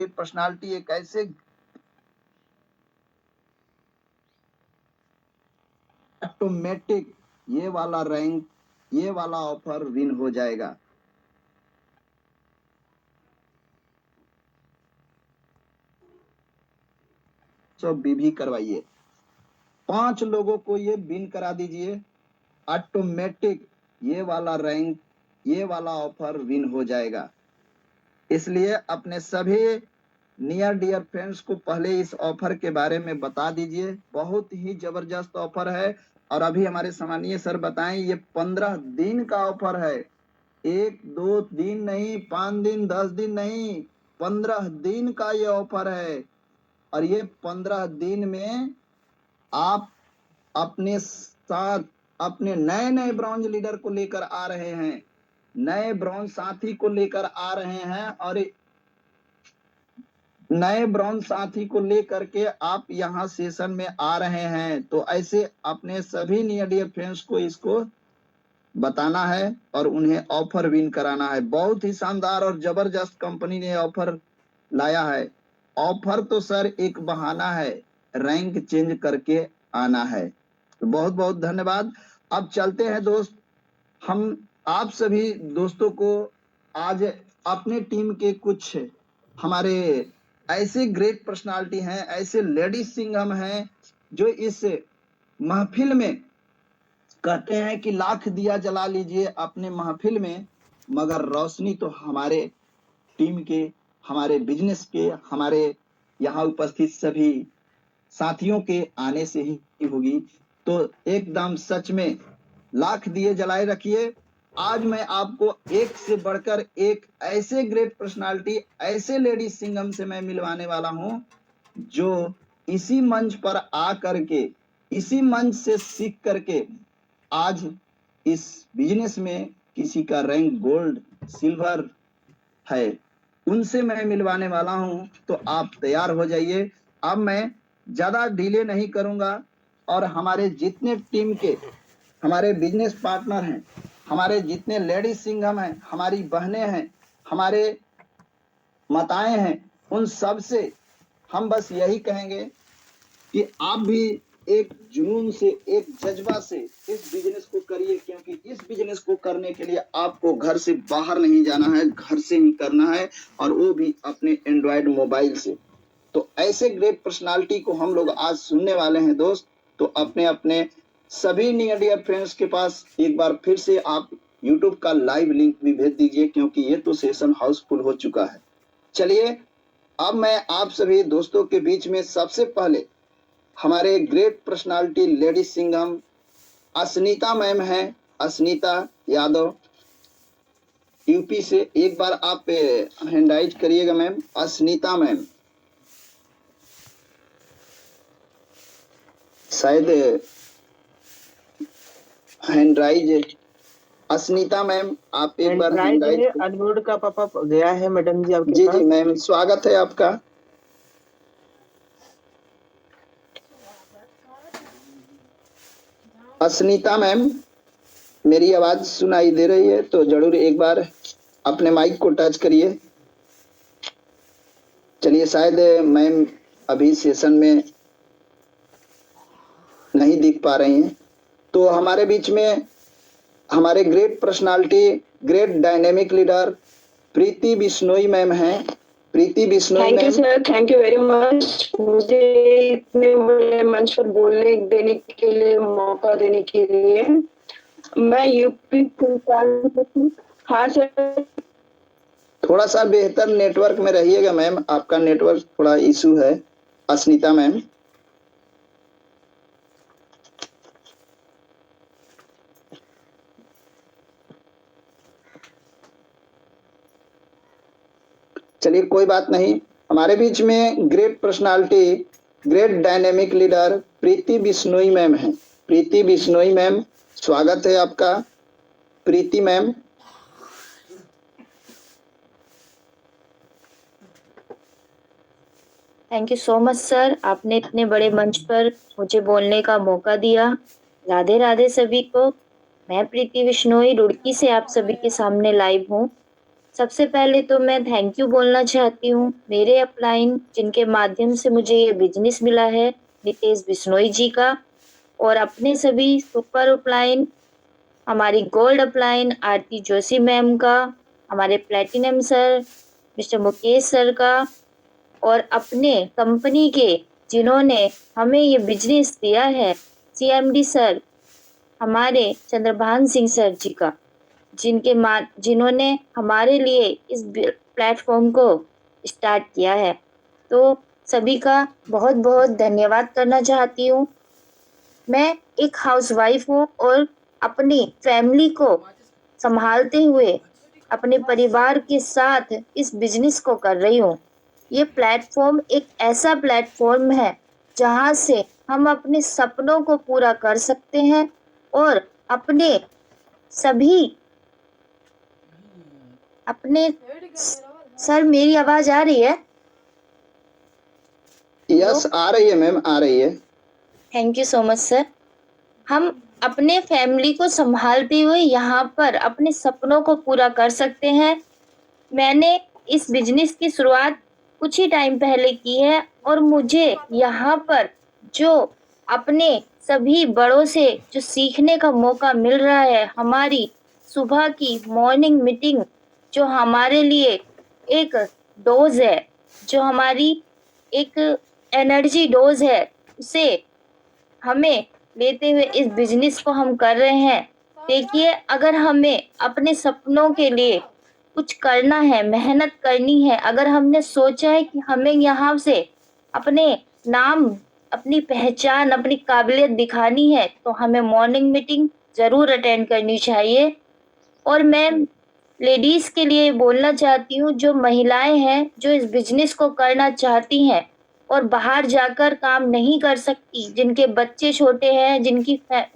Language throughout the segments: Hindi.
पर्सनालिटी एक ऐसे ऑटोमेटिक ये वाला रैंक, ये वाला ऑफर विन हो जाएगा। तो बीबी करवाइए, 5 लोगों को ये विन करा दीजिए, ऑटोमेटिक ये वाला रैंक, ये वाला ऑफर विन हो जाएगा। इसलिए अपने सभी नियर डियर फ्रेंड्स को पहले इस ऑफर के बारे में बता दीजिए। बहुत ही जबरदस्त ऑफर है और अभी हमारे सम्मानीय सर बताएं, ये 15 दिन का ऑफर है। 1-2 दिन नहीं, 5 दिन 10 दिन नहीं, 15 दिन का ये ऑफर है। और ये 15 दिन में आप अपने साथ अपने नए नए ब्रॉन्ज लीडर को लेकर आ रहे हैं, नए ब्रॉन्ज साथी को लेकर आ रहे हैं और नए ब्रॉन्ज साथी को लेकर के आप यहाँ सेशन में आ रहे हैं। तो ऐसे अपने सभी नियर डियर फ्रेंड्स को इसको बताना है और उन्हें ऑफर विन कराना है। बहुत ही शानदार और जबरदस्त कंपनी ने ऑफर लाया है। ऑफर तो सर एक बहाना है, रैंक चेंज करके आना है। तो बहुत बहुत धन्यवाद। अब चलते हैं दोस्त, हम आप सभी दोस्तों को आज अपने टीम के कुछ हमारे ऐसे ग्रेट पर्सनालिटी हैं, ऐसे लेडीज सिंघम हैं जो इस महफिल में कहते हैं कि लाख दिया जला लीजिए अपने महफिल में, मगर रोशनी तो हमारे टीम के, हमारे बिजनेस के, हमारे यहाँ उपस्थित सभी साथियों के आने से ही होगी। तो एकदम सच में लाख दिए जलाए रखिए। आज मैं आपको एक से बढ़कर एक ऐसे ग्रेट पर्सनालिटी, ऐसे लेडीज सिंघम से मैं मिलवाने वाला हूं जो इसी मंच पर आ करके, इसी मंच से सीख करके आज इस बिजनेस में किसी का रैंक गोल्ड, सिल्वर है, उनसे मैं मिलवाने वाला हूं। तो आप तैयार हो जाइए। अब मैं ज्यादा डिले नहीं करूंगा और हमारे जितने टीम के हमारे बिजनेस पार्टनर हैं, हमारे जितने लेडीज सिंघम हैं, हमारी बहनें हैं, हमारे माताएं हैं, उन सब से हम बस यही कहेंगे कि आप भी एक जुनून से, एक जज्बा से इस बिजनेस को करिए, क्योंकि इस बिजनेस को करने के लिए आपको घर से बाहर नहीं जाना है, घर से ही करना है और वो भी अपने एंड्रॉयड मोबाइल से। तो ऐसे ग्रेट पर्सनालिटी को हम लोग आज सुनने वाले हैं दोस्त। तो अपने अपने सभी नियर डियर फ्रेंड्स के पास एक बार फिर से आप यूट्यूब का लाइव लिंक भी भेज दीजिए, क्योंकि ये तो सेशन हाउसफुल हो चुका है। चलिए अब मैं आप सभी दोस्तों के बीच में सबसे पहले हमारे great personality ladies Singham Asnita ma'am है, अस्नीता यादव यूपी से। एक बार आप हैंड राइज करिएगा मैम, अस्नीता मैम। शायद हैंड राइज, अस्नीता मैम आप एक बार हैंड राइज। अनम्यूट का पॉपअप गया है मैडम जी आपके पास। जी मैम, स्वागत है आपका। अस्नीता मैम, मेरी आवाज सुनाई दे रही है तो जरूर एक बार अपने माइक को टच करिए। चलिए, शायद मैम अभी सेशन में नहीं दिख पा रही हैं। तो हमारे बीच में हमारे great personality, great dynamic leader Preeti Bishnoi ma'am हैं। Preeti Bishnoi ma'am. Thank you sir, thank you very much, मुझे इतने बड़े मंच पर बोलने देने के लिए, मौका देने के लिए। मैं यूपी। हाँ सर। थोड़ा सा बेहतर नेटवर्क में रहिएगा मैम, आपका नेटवर्क थोड़ा इशू है। अस्नीता मैम, चलिए कोई बात नहीं। हमारे बीच में great personality, great dynamic leader Preeti Bishnoi ma'am हैं। प्रीति बिश्नोई मैम, स्वागत है आपका। Preeti ma'am. Thank you so much sir, आपने इतने बड़े मंच पर मुझे बोलने का मौका दिया। राधे राधे सभी को। मैं प्रीति बिश्नोई रुड़की से आप सभी के सामने लाइव हूँ। सबसे पहले तो मैं थैंक यू बोलना चाहती हूँ मेरे अपलाइन जिनके माध्यम से मुझे ये बिजनेस मिला है, नितेश बिश्नोई जी का, और अपने सभी सुपर अपलाइन, हमारी गोल्ड अपलाइन आरती जोशी मैम का, हमारे platinum sir mister Mukesh sir का, और अपने कंपनी के जिन्होंने हमें ये बिजनेस दिया है, सीएमडी सर हमारे चंद्रभान सिंह सर जी का, जिन्होंने हमारे लिए इस प्लेटफॉर्म को स्टार्ट किया है। तो सभी का बहुत बहुत धन्यवाद करना चाहती हूँ। मैं एक हाउसवाइफ हूँ और अपनी फैमिली को संभालते हुए अपने परिवार के साथ इस बिजनेस को कर रही हूँ। ये प्लेटफॉर्म एक ऐसा प्लेटफॉर्म है जहाँ से हम अपने सपनों को पूरा कर सकते हैं और अपने सर मेरी आवाज आ रही है? यस, आ रही है मैम, आ रही है। Thank you so much sir. हम अपने फैमिली को संभालते हुए यहाँ पर अपने सपनों को पूरा कर सकते हैं। मैंने इस बिजनेस की शुरुआत कुछ ही टाइम पहले की है और मुझे यहाँ पर जो अपने सभी बड़ों से जो सीखने का मौका मिल रहा है, हमारी सुबह की मॉर्निंग मीटिंग जो हमारे लिए एक डोज है, जो हमारी एक एनर्जी डोज है, उसे हमें लेते हुए इस बिजनेस को हम कर रहे हैं। देखिए, अगर हमें अपने सपनों के लिए कुछ करना है, मेहनत करनी है, अगर हमने सोचा है कि हमें यहाँ से अपने नाम, अपनी पहचान, अपनी काबिलियत दिखानी है, तो हमें मॉर्निंग मीटिंग जरूर अटेंड करनी चाहिए। और मैं लेडीज के लिए बोलना चाहती हूँ, जो महिलाएं हैं जो इस बिजनेस को करना चाहती हैं और बाहर जाकर काम नहीं कर सकती, जिनके बच्चे छोटे हैं,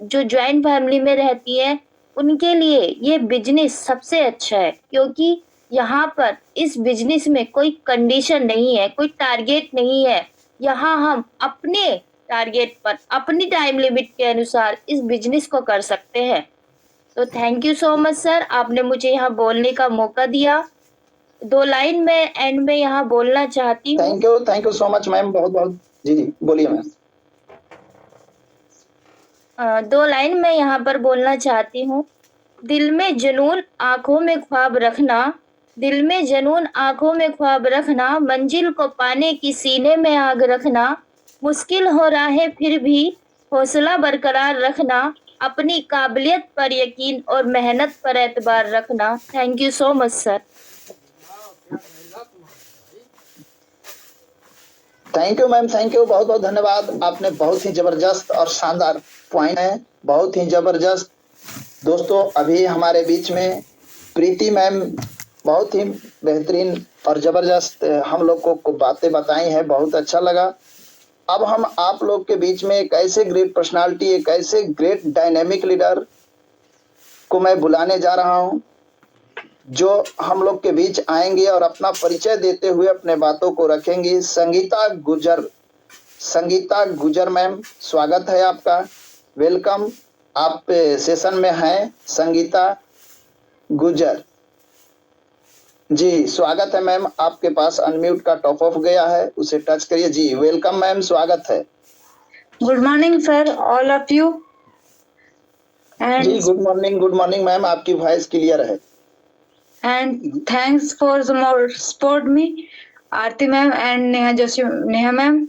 जो ज्वाइंट फैमिली में रहती है, उनके लिए ये बिजनेस सबसे अच्छा है, क्योंकि यहाँ पर इस बिजनेस में कोई कंडीशन नहीं है, कोई टारगेट नहीं है। यहाँ हम अपने टारगेट पर अपनी टाइम लिमिट के अनुसार इस बिजनेस को कर सकते हैं। तो thank you so much sir, आपने मुझे यहाँ बोलने का मौका दिया। 2 लाइन में एंड में यहाँ बोलना चाहती हूँ। Thank you so much ma'am, बहुत बहुत। जी बोलिए मैम। 2 लाइन में यहाँ पर बोलना चाहती हूँ। दिल में जुनून आंखों में ख्वाब रखना, दिल में जुनून आंखों में ख्वाब रखना, मंजिल को पाने की सीने में आग रखना, मुश्किल हो रहा है फिर भी हौसला बरकरार रखना, अपनी काबिलियत पर यकीन और मेहनत पर एतबार रखना। Thank you so much sir. Thank you ma'am, thank you, बहुत बहुत धन्यवाद। आपने बहुत ही जबरदस्त और शानदार पॉइंट है, बहुत ही जबरदस्त। दोस्तों, अभी हमारे बीच में प्रीति मैम बहुत ही बेहतरीन और जबरदस्त हम लोग को बातें बताई हैं, बहुत अच्छा लगा। अब हम आप लोग के बीच में एक ऐसे ग्रेट पर्सनालिटी, एक ऐसे ग्रेट डायनेमिक लीडर को मैं बुलाने जा रहा हूं, जो हम लोग के बीच आएंगे और अपना परिचय देते हुए अपने बातों को रखेंगी। संगीता गुजर मैम, स्वागत है आपका, वेलकम। आप सेशन में हैं संगीता गुजर जी, स्वागत है मैम। आपके पास अनम्यूट का टॉप ऑफ गया है, उसे टच करिए। जी वेलकम मैम, स्वागत है। Good morning sir, all of you. जी गुड मॉर्निंग मैम, आपकी वॉइस क्लियर है। And thanks for support me Aarti ma'am and Neha ma'am.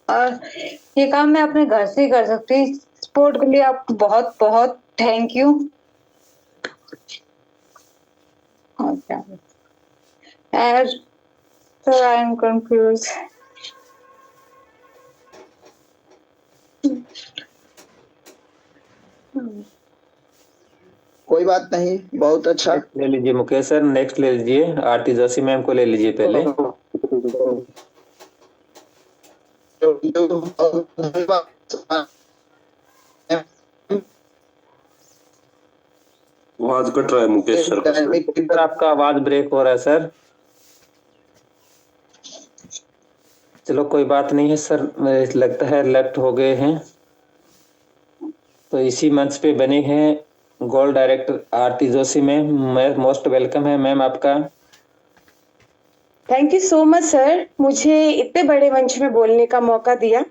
और ये काम मैं अपने घर से ही कर सकती हूँ। सपोर्ट के लिए आपको बहुत बहुत thank you. Sir, I am confused. कोई बात नहीं, बहुत अच्छा। ले लीजिए मुकेश सर, नेक्स्ट ले लीजिए, आरती जोशी मैम को ले लीजिए पहले। आवाज कट रहा है मुकेश सर का। सर आपका आवाज ब्रेक हो रहा है सर। चलो कोई बात नहीं है सर, मुझे लगता है लेफ्ट हो गए हैं। तो इसी मंच पे बने हैं गोल्ड डायरेक्टर आरती जोशी मैम, मोस्ट वेलकम है मैम आपका। Thank you so much sir, मुझे इतने बड़े मंच में बोलने का मौका दिया।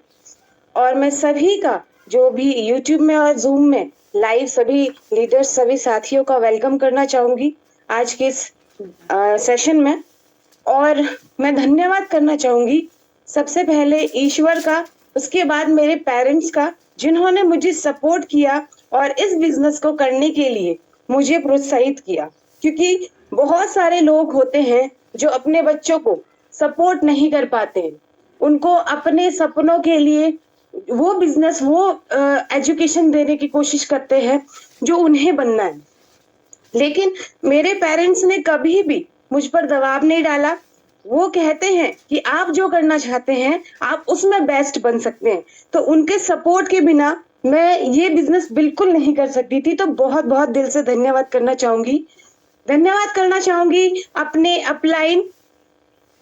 और मैं सभी का जो भी YouTube में और Zoom में लाइव सभी लीडर्स, सभी साथियों का वेलकम करना चाहूंगी आज के इस सेशन में। और मैं धन्यवाद करना चाहूंगी सबसे पहले ईश्वर का, उसके बाद मेरे पेरेंट्स का, जिन्होंने मुझे सपोर्ट किया और इस बिजनेस को करने के लिए मुझे प्रोत्साहित किया। क्योंकि बहुत सारे लोग होते हैं जो अपने बच्चों को सपोर्ट नहीं कर पाते हैं, उनको अपने सपनों के लिए वो बिजनेस, वो एजुकेशन देने की कोशिश करते हैं जो उन्हें बनना है। लेकिन मेरे पेरेंट्स ने कभी भी मुझ पर दबाव नहीं डाला। वो कहते हैं कि आप जो करना चाहते हैं आप उसमें बेस्ट बन सकते हैं। तो उनके सपोर्ट के बिना मैं ये बिजनेस बिल्कुल नहीं कर सकती थी। तो बहुत बहुत दिल से धन्यवाद करना चाहूंगी। धन्यवाद करना चाहूंगी अपने अपलाइन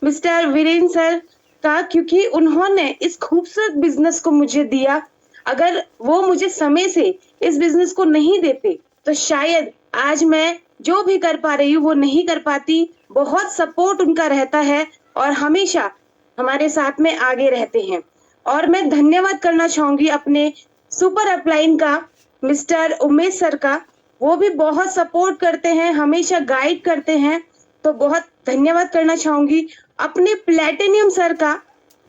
मिस्टर वीरेंद्र सर का, क्योंकि उन्होंने इस खूबसूरत बिजनेस को मुझे दिया। अगर वो मुझे समय से इस बिजनेस को नहीं देते तो शायद आज मैं जो भी कर पा रही हूँ वो नहीं कर पाती। बहुत सपोर्ट उनका रहता है और हमेशा हमारे साथ में आगे रहते हैं। और मैं धन्यवाद करना चाहूंगी अपने सुपर अपलाइन का मिस्टर उमेश सर का, वो भी बहुत सपोर्ट करते हैं, हमेशा गाइड करते हैं। तो बहुत धन्यवाद करना चाहूंगी अपने प्लेटिनियम सर का,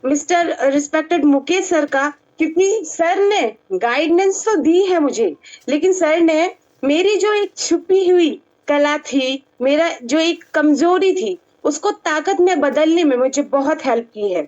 मिस्टर रिस्पेक्टेड मुकेश सर का, क्योंकि सर ने गाइडेंस तो दी है मुझे, लेकिन सर ने मेरी जो एक छुपी हुई कला थी, मेरा जो एक कमजोरी थी, उसको ताकत में बदलने में मुझे बहुत हेल्प की है।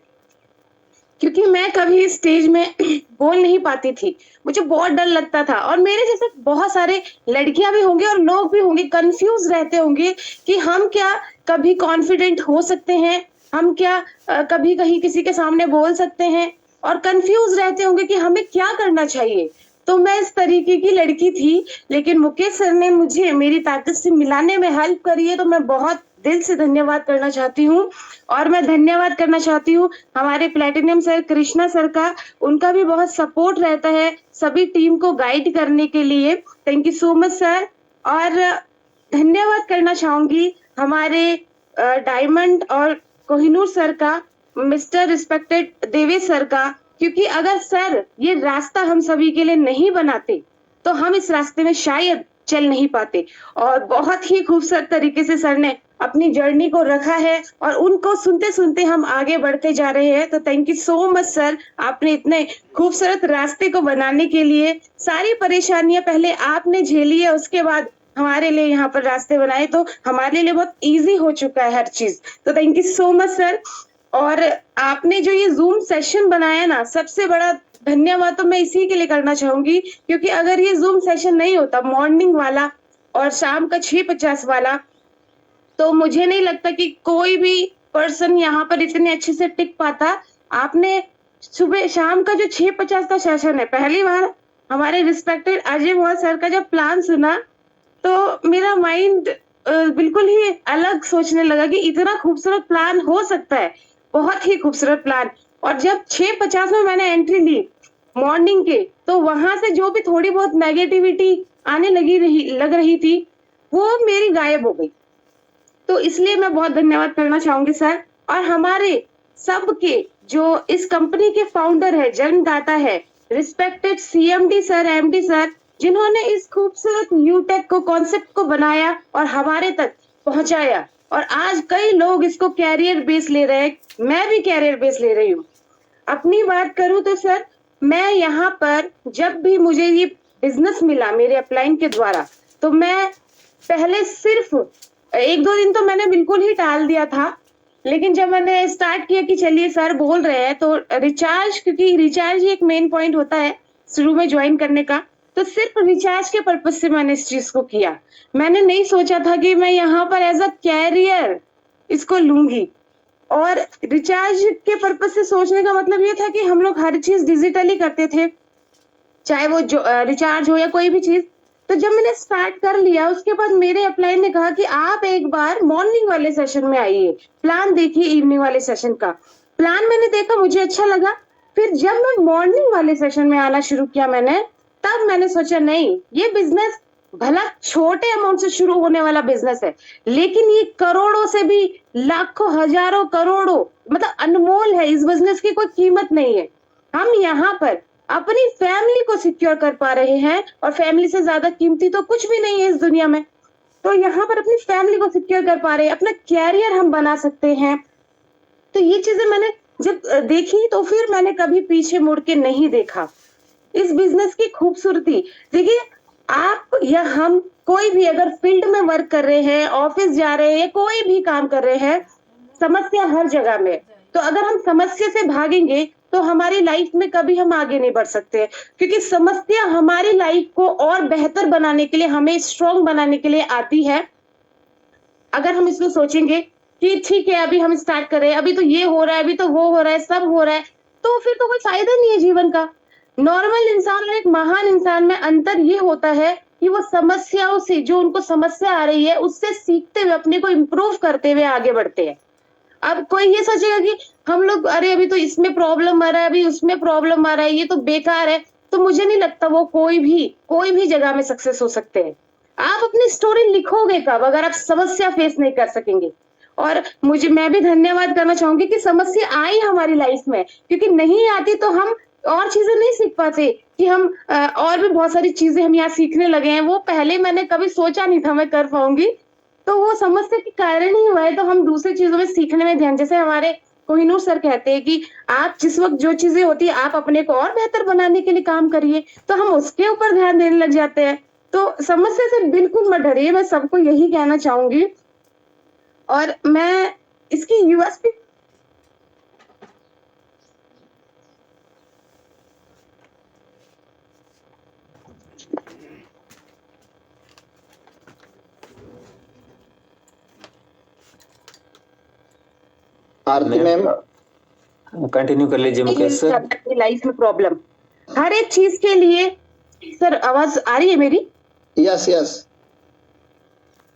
क्योंकि मैं कभी स्टेज में बोल नहीं पाती थी, मुझे बहुत डर लगता था। और मेरे जैसे बहुत सारे लड़कियां भी होंगे और लोग भी होंगे, कंफ्यूज रहते होंगे कि हम क्या कभी कॉन्फिडेंट हो सकते हैं, हम क्या कभी कहीं किसी के सामने बोल सकते हैं, और कंफ्यूज रहते होंगे कि हमें क्या करना चाहिए। तो मैं इस तरीके की लड़की थी, लेकिन मुकेश सर ने मुझे मेरी ताकत से मिलाने में हेल्प करी है। तो मैं बहुत दिल से धन्यवाद करना चाहती हूँ। और मैं धन्यवाद करना चाहती हूँ हमारे प्लेटिनियम सर कृष्णा सर का, उनका भी बहुत सपोर्ट रहता है सभी टीम को गाइड करने के लिए। Thank you so much sir. और धन्यवाद करना चाहूंगी हमारे डायमंड और कोहिनूर सर का, मिस्टर रिस्पेक्टेड देवेश सर का, क्योंकि अगर सर ये रास्ता हम सभी के लिए नहीं बनाते तो हम इस रास्ते में शायद चल नहीं पाते। और बहुत ही खूबसूरत तरीके से सर ने अपनी जर्नी को रखा है और उनको सुनते सुनते हम आगे बढ़ते जा रहे हैं। तो thank you so much sir, आपने इतने खूबसूरत रास्ते को बनाने के लिए सारी परेशानियां पहले आपने झेली है, उसके बाद हमारे लिए यहाँ पर रास्ते बनाए, तो हमारे लिए बहुत इजी हो चुका है हर चीज। तो thank you so much sir. और आपने जो ये जूम सेशन बनाया ना, सबसे बड़ा धन्यवाद तो मैं इसी के लिए करना चाहूंगी, क्योंकि अगर ये जूम सेशन नहीं होता मॉर्निंग वाला और शाम का 6:50 वाला, तो मुझे नहीं लगता कि कोई भी पर्सन यहाँ पर इतने अच्छे से टिक पाता। आपने सुबह शाम का जो 6:50 का सेशन है, पहली बार हमारे रिस्पेक्टेड अजय मोहन सर का जब प्लान सुना तो मेरा माइंड बिल्कुल ही अलग सोचने लगा कि इतना खूबसूरत प्लान हो सकता है, बहुत ही खूबसूरत प्लान। और जब 6:50 में मैंने एंट्री ली मॉर्निंग के, तो वहां से जो भी थोड़ी बहुत नेगेटिविटी आने लग रही थी, वो मेरी गायब हो गई। तो इसलिए मैं बहुत धन्यवाद करना चाहूंगी सर। और हमारे सबके जो इस कंपनी के फाउंडर है, जन्मदाता है, respected CMD sir, MD sir, जिन्होंने इस खूबसूरत न्यूटेक को, कॉन्सेप्ट को बनाया और हमारे तक पहुंचाया। और आज कई लोग इसको कैरियर बेस ले रहे हैं, मैं भी कैरियर बेस ले रही हूँ। अपनी बात करूं तो सर, मैं यहाँ पर जब भी मुझे ये बिजनेस मिला मेरे अपलाइन के द्वारा, तो मैं पहले सिर्फ 1-2 दिन तो मैंने बिल्कुल ही टाल दिया था। लेकिन जब मैंने स्टार्ट किया कि चलिए सर बोल रहे हैं तो रिचार्ज, क्योंकि रिचार्ज ही एक मेन पॉइंट होता है शुरू में ज्वाइन करने का, तो सिर्फ रिचार्ज के पर्पज से मैंने इस चीज को किया। मैंने नहीं सोचा था कि मैं यहाँ पर एज अ कैरियर इसको लूंगी। और रिचार्ज के पर्पज से सोचने का मतलब ये था कि हम लोग हर चीज डिजिटली करते थे, चाहे वो रिचार्ज हो या कोई भी चीज। तो जब मैंने स्टार्ट कर लिया, उसके बाद मेरे अपलाइन ने कहा कि आप एक बार मॉर्निंग वाले सेशन में आइए, प्लान देखिए इवनिंग वाले सेशन का। प्लान मैंने देखा, मुझे अच्छा लगा। फिर जब मैं मॉर्निंग वाले सेशन में आना शुरू किया तब मैंने सोचा नहीं, ये बिजनेस भला छोटे अमाउंट से शुरू होने वाला बिजनेस है, लेकिन ये करोड़ों से भी, लाखों, हजारों, करोड़ों, मतलब अनमोल है। इस बिजनेस की कोई कीमत नहीं है। हम यहाँ पर अपनी फैमिली को सिक्योर कर पा रहे हैं, और फैमिली से ज्यादा कीमती तो कुछ भी नहीं है इस दुनिया में। तो यहाँ पर अपनी फैमिली को सिक्योर कर पा रहे हैं, अपना कैरियर हम बना सकते हैं। तो ये चीजें मैंने जब देखी तो फिर मैंने कभी पीछे मुड़ के नहीं देखा। इस बिजनेस की खूबसूरती देखिए, आप या हम कोई भी अगर फील्ड में वर्क कर रहे हैं, ऑफिस जा रहे हैं, कोई भी काम कर रहे हैं, समस्या हर जगह में। तो अगर हम समस्या से भागेंगे तो हमारी लाइफ में कभी हम आगे नहीं बढ़ सकते, क्योंकि समस्या हमारी लाइफ को और बेहतर बनाने के लिए, हमें स्ट्रॉन्ग बनाने के लिए आती है। अगर हम इसको सोचेंगे कि ठीक है अभी हम स्टार्ट कर रहे हैं, अभी तो ये हो रहा है, अभी तो वो हो रहा है, सब हो रहा है, तो फिर तो कोई फायदा नहीं है जीवन का। नॉर्मल इंसान और एक महान इंसान में अंतर ये होता है कि वो समस्याओं से, जो उनको समस्या आ रही है, उससे सीखते हुए, अपने को इम्प्रूव करते हुए आगे बढ़ते हैं। अब कोई ये सोचेगा कि हम लोग अरे अभी तो इसमें प्रॉब्लम आ रहा है, अभी उसमें प्रॉब्लम आ रहा है, ये तो बेकार है, तो मुझे नहीं लगता वो कोई भी जगह में सक्सेस हो सकते हैं। आप अपनी स्टोरी लिखोगे कब, अगर आप समस्या फेस नहीं कर सकेंगे। और मैं भी धन्यवाद करना चाहूंगी कि समस्या आई हमारी लाइफ में, क्योंकि नहीं आती तो हम और चीजें नहीं सीख पाते, कि हम और भी बहुत सारी चीजें हम यहाँ सीखने लगे हैं, वो पहले मैंने कभी सोचा नहीं था मैं कर पाऊंगी। तो वो समस्या के कारण ही हुआ है, तो हम दूसरी चीजों में सीखने में ध्यान, जैसे हमारे कोहिनूर सर कहते हैं कि आप जिस वक्त जो चीजें होती है, आप अपने को और बेहतर बनाने के लिए काम करिए, तो हम उसके ऊपर ध्यान देने लग जाते हैं। तो समस्या से बिल्कुल मत डरिए, मैं सबको यही कहना चाहूंगी। और मैं इसकी यूएसपी आरती मैम कंटिन्यू कर लीजिए मुकेश सर। अपनी लाइफ में प्रॉब्लम हर एक चीज के लिए, सर आवाज आ रही है मेरी? यस यस,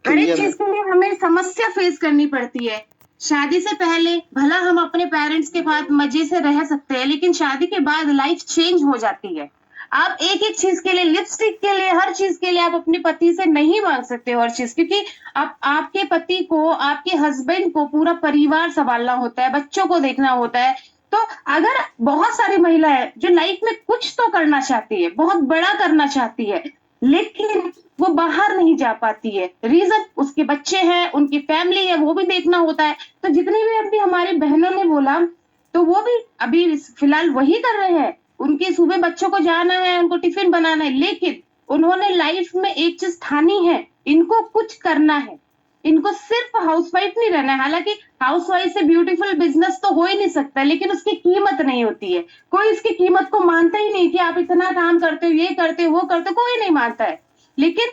हर एक चीज के लिए हमें समस्या फेस करनी पड़ती है। शादी से पहले भला हम अपने पेरेंट्स के पास मजे से रह सकते हैं, लेकिन शादी के बाद लाइफ चेंज हो जाती है। आप एक एक चीज के लिए, लिपस्टिक के लिए, हर चीज के लिए आप अपने पति से नहीं मांग सकते हर चीज, क्योंकि आपके पति को, आपके हस्बैंड को पूरा परिवार संभालना होता है, बच्चों को देखना होता है। तो अगर बहुत सारी महिलाएं जो लाइफ में कुछ तो करना चाहती है, बहुत बड़ा करना चाहती है, लेकिन वो बाहर नहीं जा पाती है, रीजन उसके बच्चे हैं, उनकी फैमिली है, वो भी देखना होता है। तो जितनी भी अभी हमारी बहनों ने बोला, तो वो भी अभी फिलहाल वही कर रहे हैं। उनके सुबह बच्चों को जाना है, उनको टिफिन बनाना है, लेकिन उन्होंने लाइफ में एक चीज ठानी है, इनको कुछ करना है, इनको सिर्फ हाउसवाइफ नहीं रहना है। हालांकि हाउसवाइफ से ब्यूटीफुल बिजनेस तो हो ही नहीं सकता, लेकिन उसकी कीमत नहीं होती है। कोई इसकी कीमत को मानता ही नहीं कि आप इतना काम करते हो, ये करते हो, वो करते हो, कोई नहीं मानता है। लेकिन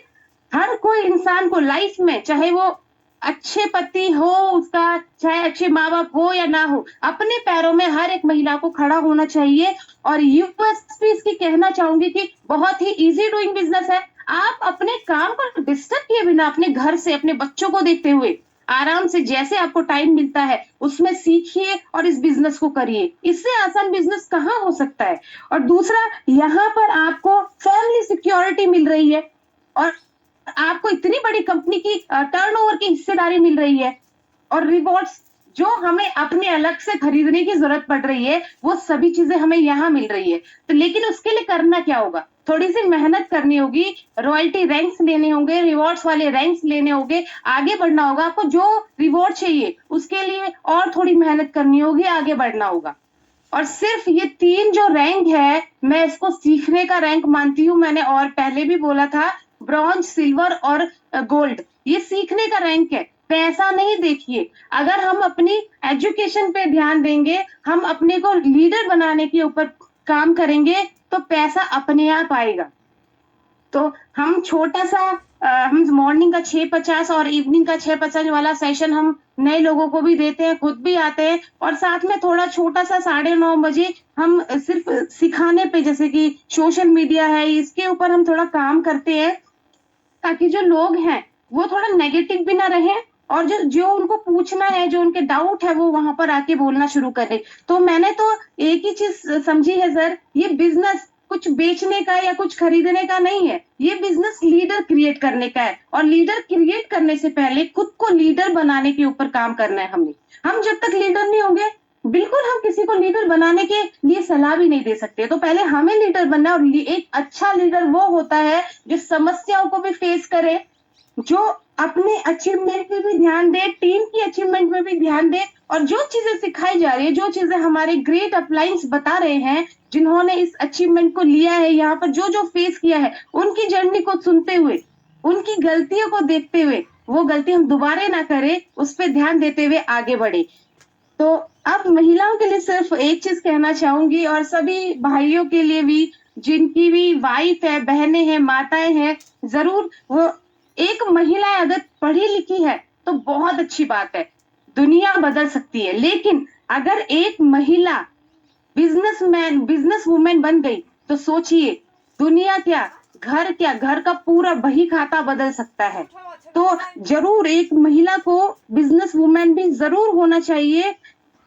हर कोई इंसान को लाइफ में, चाहे वो अच्छे पति हो उसका, चाहे अच्छे माँ बाप हो या ना हो, अपने पैरों में हर एक महिला को खड़ा होना चाहिए। और यूएसपी इसकी कहना चाहूंगी कि बहुत ही इजी डूइंग बिजनेस है। आप अपने काम को डिस्टर्ब किए बिना, अपने घर से, अपने बच्चों को देखते हुए आराम से, जैसे आपको टाइम मिलता है उसमें सीखिए और इस बिजनेस को करिए। इससे आसान बिजनेस कहाँ हो सकता है। और दूसरा, यहाँ पर आपको फैमिली सिक्योरिटी मिल रही है, और आपको इतनी बड़ी कंपनी की टर्नओवर की हिस्सेदारी मिल रही है, और रिवॉर्ड्स जो हमें अपने अलग से खरीदने की जरूरत पड़ रही है, वो सभी चीजें हमें यहाँ मिल रही है। तो लेकिन उसके लिए करना क्या होगा, थोड़ी सी मेहनत करनी होगी, रॉयल्टी रैंक्स लेने होंगे, रिवॉर्ड्स वाले रैंक्स लेने होंगे, आगे बढ़ना होगा। आपको जो रिवॉर्ड चाहिए उसके लिए और थोड़ी मेहनत करनी होगी, आगे बढ़ना होगा। और सिर्फ ये 3 जो रैंक है, मैं इसको सीखने का रैंक मानती हूँ। मैंने और पहले भी बोला था, ब्रॉन्ज, सिल्वर और गोल्ड, ये सीखने का रैंक है, पैसा नहीं देखिए। अगर हम अपनी एजुकेशन पे ध्यान देंगे, हम अपने को लीडर बनाने के ऊपर काम करेंगे, तो पैसा अपने आप आएगा। तो हम छोटा सा हम मॉर्निंग का 6:50 और इवनिंग का 6:50 वाला सेशन हम नए लोगों को भी देते हैं, खुद भी आते हैं, और साथ में थोड़ा छोटा सा 9:30 बजे हम सिर्फ सिखाने पे, जैसे कि सोशल मीडिया है, इसके ऊपर हम थोड़ा काम करते हैं, ताकि जो लोग हैं वो थोड़ा नेगेटिव भी ना रहे, और जो उनको पूछना है, जो उनके डाउट है, वो वहां पर आके बोलना शुरू करें। तो मैंने तो एक ही चीज समझी है सर, ये बिजनेस कुछ बेचने का या कुछ खरीदने का नहीं है, ये बिजनेस लीडर क्रिएट करने का है। और लीडर क्रिएट करने से पहले खुद को लीडर बनाने के ऊपर काम करना है हमें। हम जब तक लीडर नहीं होंगे, बिल्कुल हम किसी को लीडर बनाने के लिए सलाह भी नहीं दे सकते। तो पहले हमें लीडर बनना है, और एक अच्छा लीडर वो होता है जो समस्याओं को भी फेस करे, जो अपने अचीवमेंट पे भी ध्यान दे, टीम की अचीवमेंट में भी ध्यान दे, और जो चीजें सिखाई जा रही है, जो चीजें हमारे ग्रेट अपलाइंस बता रहे हैं, जिन्होंने इस अचीवमेंट को लिया है, यहाँ पर जो जो फेस किया है, उनकी जर्नी को सुनते हुए, उनकी गलतियों को देखते हुए, वो गलती हम दोबारा ना करें, उस पर ध्यान देते हुए आगे बढ़े। तो अब महिलाओं के लिए सिर्फ एक चीज कहना चाहूंगी, और सभी भाइयों के लिए भी, जिनकी भी वाइफ है, बहनें हैं, माताएं हैं, जरूर वो एक महिला अगर पढ़ी लिखी है तो बहुत अच्छी बात है, दुनिया बदल सकती है। लेकिन अगर एक महिला बिजनेसमैन, बिजनेस वुमेन बन गई, तो सोचिए दुनिया क्या, घर का पूरा बही खाता बदल सकता है। तो जरूर एक महिला को बिजनेस वुमेन भी जरूर होना चाहिए,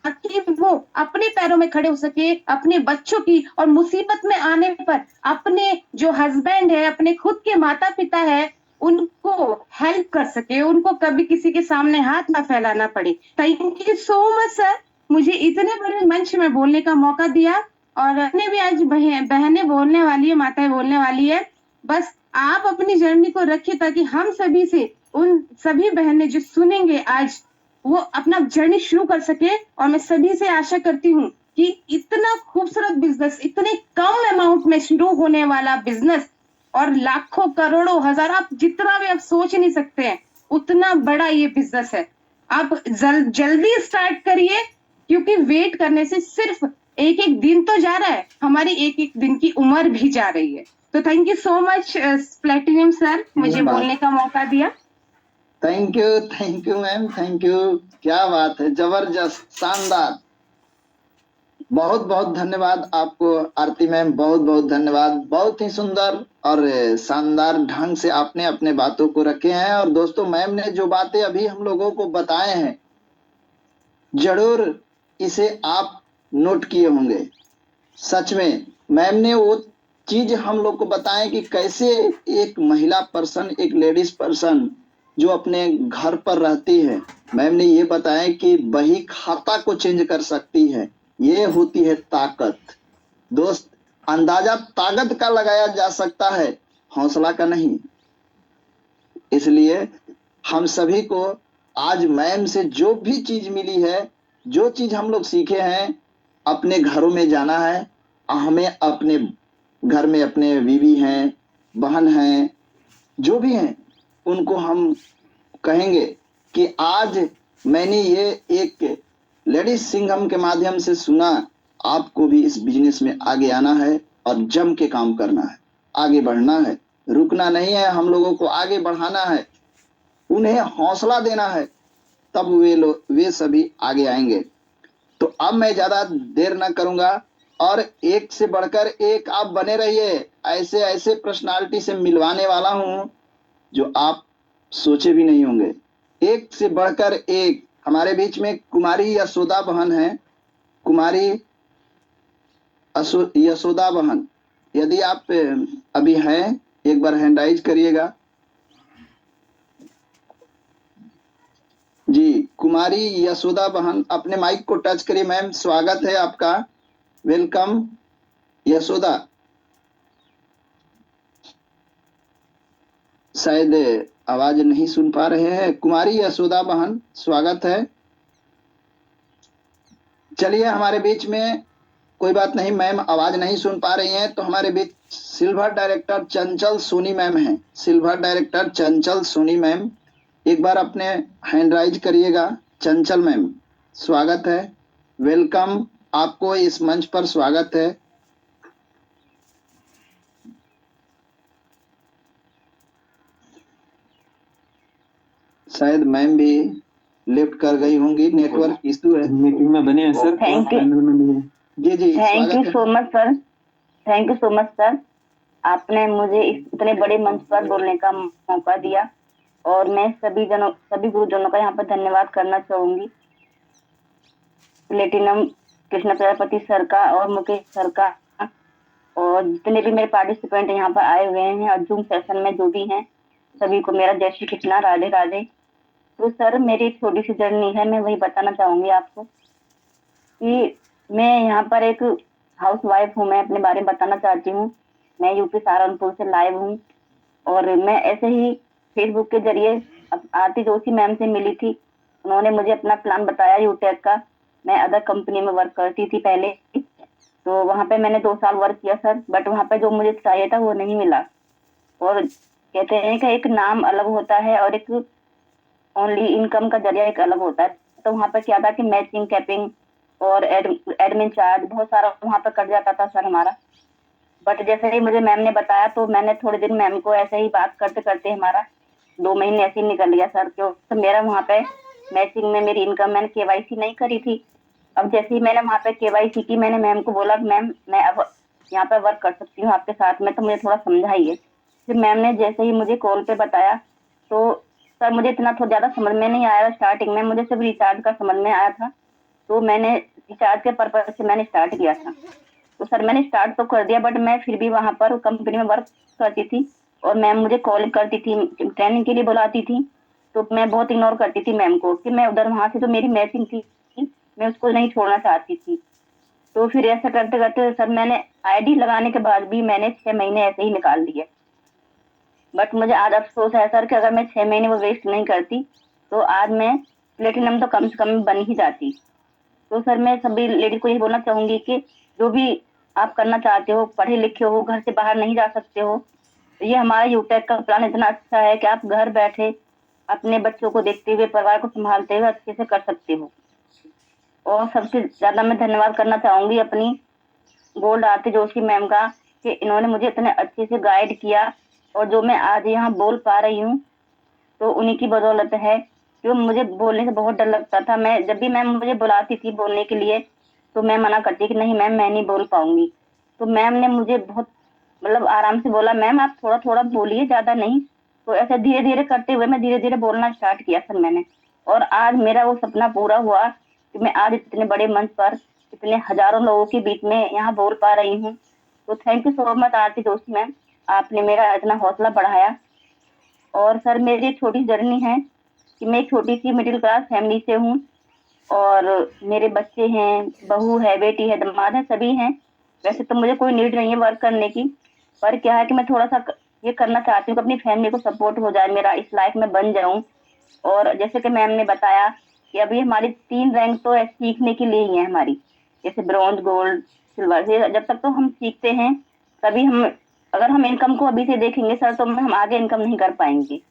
ताकि वो अपने पैरों में खड़े हो सके, अपने बच्चों की, और मुसीबत में आने पर अपने जो हस्बैंड है, अपने खुद के माता पिता है, उनको हेल्प कर सके, उनको कभी किसी के सामने हाथ ना फैलाना पड़े। Thank you so much sir, मुझे इतने बड़े मंच में बोलने का मौका दिया। और अपने भी आज बहनें बोलने वाली है, माताएं बोलने वाली है। बस आप अपनी जर्नी को रखिए, ताकि हम सभी से, उन सभी बहनें जो सुनेंगे आज, वो अपना जर्नी शुरू कर सके। और मैं सभी से आशा करती हूँ कि इतना खूबसूरत बिजनेस, इतने कम अमाउंट में शुरू होने वाला बिजनेस, और लाखों करोड़ों हजार, आप जितना भी आप सोच नहीं सकते हैं, उतना बड़ा ये बिजनेस है। आप जल्दी स्टार्ट करिए, क्योंकि वेट करने से सिर्फ एक एक दिन तो जा रहा है, हमारी एक एक दिन की उम्र भी जा रही है। तो thank you so much platinum sir, मुझे बोलने का मौका दिया। Thank you ma'am, thank you. क्या बात है, जबरदस्त, शानदार। बहुत बहुत धन्यवाद आपको आरती मैम, बहुत बहुत धन्यवाद। बहुत ही सुंदर और शानदार ढंग से आपने अपने बातों को रखे हैं। और दोस्तों, मैम ने जो बातें अभी हम लोगों को बताए हैं, जरूर इसे आप नोट किए होंगे। सच में मैम ने वो चीज हम लोग को बताएं कि कैसे एक महिला पर्सन, एक लेडीज पर्सन जो अपने घर पर रहती है, मैम ने ये बताया कि बही खाता को चेंज कर सकती है। ये होती है ताकत। दोस्त, अंदाजा ताकत का लगाया जा सकता है, हौसला का नहीं। इसलिए हम सभी को आज मैम से जो भी चीज मिली है, जो चीज हम लोग सीखे हैं, अपने घरों में जाना है। हमें अपने घर में अपने बीवी हैं, बहन हैं, जो भी हैं, उनको हम कहेंगे कि आज मैंने ये एक लेडीज सिंघम के माध्यम से सुना, आपको भी इस बिजनेस में आगे आना है और जम के काम करना है, आगे बढ़ना है, रुकना नहीं है। हम लोगों को आगे बढ़ाना है, उन्हें हौसला देना है, तब वे सभी आगे आएंगे। तो अब मैं ज्यादा देर ना करूंगा, और एक से बढ़कर एक आप बने रहिए। ऐसे ऐसे पर्सनालिटी से मिलवाने वाला हूं जो आप सोचे भी नहीं होंगे। एक से बढ़कर एक। हमारे बीच में कुमारी यशोदा बहन है, कुमारी यशोदा बहन, यदि आप अभी हैं, एक बार हैंड राइज करिएगा जी। कुमारी यशोदा बहन, अपने माइक को टच करिए। मैम, स्वागत है आपका, वेलकम यशोदा। शायद आवाज नहीं सुन पा रहे हैं। कुमारी यशोदा बहन, स्वागत है। चलिए, हमारे बीच में कोई बात नहीं, मैम आवाज नहीं सुन पा रही हैं, तो हमारे बीच सिल्वर डायरेक्टर चंचल सोनी मैम हैं। सिल्वर डायरेक्टर चंचल सोनी मैम, एक बार अपने हैंड राइज करिएगा। चंचल मैम, स्वागत है, वेलकम, आपको इस मंच पर स्वागत है। शायद मैम भी लिफ्ट कर गई होंगी, नेटवर्क इशू है। मीटिंग में बने हैं सर। थैंक यू, जी जी, thank you so much sir, thank you so much sir. आपने मुझे इतने बड़े मंच पर बोलने का मौका दिया, और मैं सभी गुरुजनों का यहाँ पर धन्यवाद करना चाहूंगी। प्लेटिनम कृष्ण प्रजापति सर का और मुकेश सर का, और जितने भी मेरे पार्टिसिपेंट यहाँ पर आए हुए हैं और जूम सेशन में जो भी हैं सभी को मेरा जय श्री कृष्णा, राधे राधे। तो सर मेरी एक छोटी सी जर्नी है, मैं वही बताना चाहूंगी आपको कि मैं यहाँ पर एक हाउस वाइफ हूँ। मैं अपने बारे में बताना चाहती हूँ। मैं यूपी सहारनपुर से लाइव हूँ और मैं ऐसे ही फेसबुक के जरिए आरती जोशी मैम से मिली थी। उन्होंने मुझे अपना प्लान बताया यूटेक का। मैं अदर कंपनी में वर्क करती थी पहले, तो वहाँ पे मैंने 2 साल वर्क किया सर, बट वहाँ पे जो मुझे चाहिए था वो नहीं मिला। और कहते हैं कि एक नाम अलग होता है और एक ओनली इनकम का जरिया एक अलग होता है। तो वहाँ पे क्या था कि मैचिंग, कैपिंग और एडमिन चार्ज बहुत सारा वहाँ पे कट जाता था सर हमारा। बट जैसे ही मुझे मैम ने बताया तो मैंने थोड़े दिन मैम को ऐसे ही बात करते करते हमारा 2 महीने ऐसे ही निकल गया सर। क्यों तो मेरा वहाँ पे मैचिंग में मेरी इनकम, मैंने केवाईसी नहीं करी थी। अब जैसे ही मैंने वहाँ पे केवाईसी की, मैंने मैम को बोला मैम मैं अब यहाँ पे वर्क कर सकती हूँ आपके साथ में, तो मुझे थोड़ा समझाइए। फिर मैम ने जैसे ही मुझे कॉल पे बताया तो सर मुझे इतना थोड़ा ज्यादा समझ में नहीं आया स्टार्टिंग में, मुझे सिर्फ रिचार्ज का समझ में आया था। तो मैंने रिचार्ज के पर्पज से मैंने स्टार्ट किया था। तो सर मैंने स्टार्ट तो कर दिया, बट मैं फिर भी वहाँ पर कंपनी में वर्क करती थी और मैम मुझे कॉल करती थी, ट्रेनिंग के लिए बुलाती थी। तो मैं बहुत इग्नोर करती थी मैम को कि मैं उधर वहाँ से जो मेरी मैचिंग थी मैं उसको नहीं छोड़ना चाहती थी। तो फिर ऐसा करते करते सर मैंने आईडी लगाने के बाद भी मैंने 6 महीने ऐसे ही निकाल दिए। बट मुझे आज अफसोस है सर कि अगर मैं 6 महीने वो वेस्ट नहीं करती तो आज मैं प्लेटिनम तो कम से कम बन ही जाती। तो सर मैं सभी लेडीज को यही बोलना चाहूंगी कि जो भी आप करना चाहते हो, पढ़े लिखे हो, घर से बाहर नहीं जा सकते हो, तो ये हमारा यूटेक का प्लान इतना अच्छा है कि आप घर बैठे अपने बच्चों को देखते हुए, परिवार को संभालते हुए अच्छे से कर सकते हो। और सबसे ज्यादा मैं धन्यवाद करना चाहूंगी अपनी गोल्ड आरती जोशी मैम का कि इन्होंने मुझे इतने अच्छे से गाइड किया और जो मैं आज यहाँ बोल पा रही हूँ तो उन्हीं की बदौलत है। जो मुझे बोलने से बहुत डर लगता था, मैं जब भी मैम मुझे बुलाती थी बोलने के लिए तो मैं मना करती कि नहीं मैम मैं नहीं बोल पाऊंगी। तो मैम ने मुझे बहुत मतलब आराम से बोला मैम आप थोड़ा थोड़ा बोलिए, ज्यादा नहीं। तो ऐसे धीरे धीरे करते हुए मैं धीरे धीरे बोलना स्टार्ट किया सर मैंने। और आज मेरा वो सपना पूरा हुआ कि मैं आज इतने बड़े मंच पर इतने हजारों लोगों के बीच में यहाँ बोल पा रही हूँ। तो thank you so much Aarti Joshi ma'am, आपने मेरा इतना हौसला बढ़ाया। और सर मेरी एक छोटी जर्नी है कि मैं एक छोटी सी मिडिल क्लास फैमिली से हूँ और मेरे बच्चे हैं, बहू है, बेटी है, दामाद है, सभी हैं। वैसे तो मुझे कोई नीड नहीं है वर्क करने की, पर क्या है कि मैं थोड़ा सा ये करना चाहती हूँ कि अपनी फैमिली को सपोर्ट हो जाए, मेरा इस लाइफ में बन जाऊं। और जैसे कि मैम ने बताया कि अभी हमारी 3 रैंक तो सीखने के लिए ही है हमारी, जैसे ब्रॉन्ज, गोल्ड, सिल्वर। जब तक तो हम सीखते हैं तभी हम, अगर हम इनकम को अभी से देखेंगे सर तो हम आगे इनकम नहीं कर पाएंगे।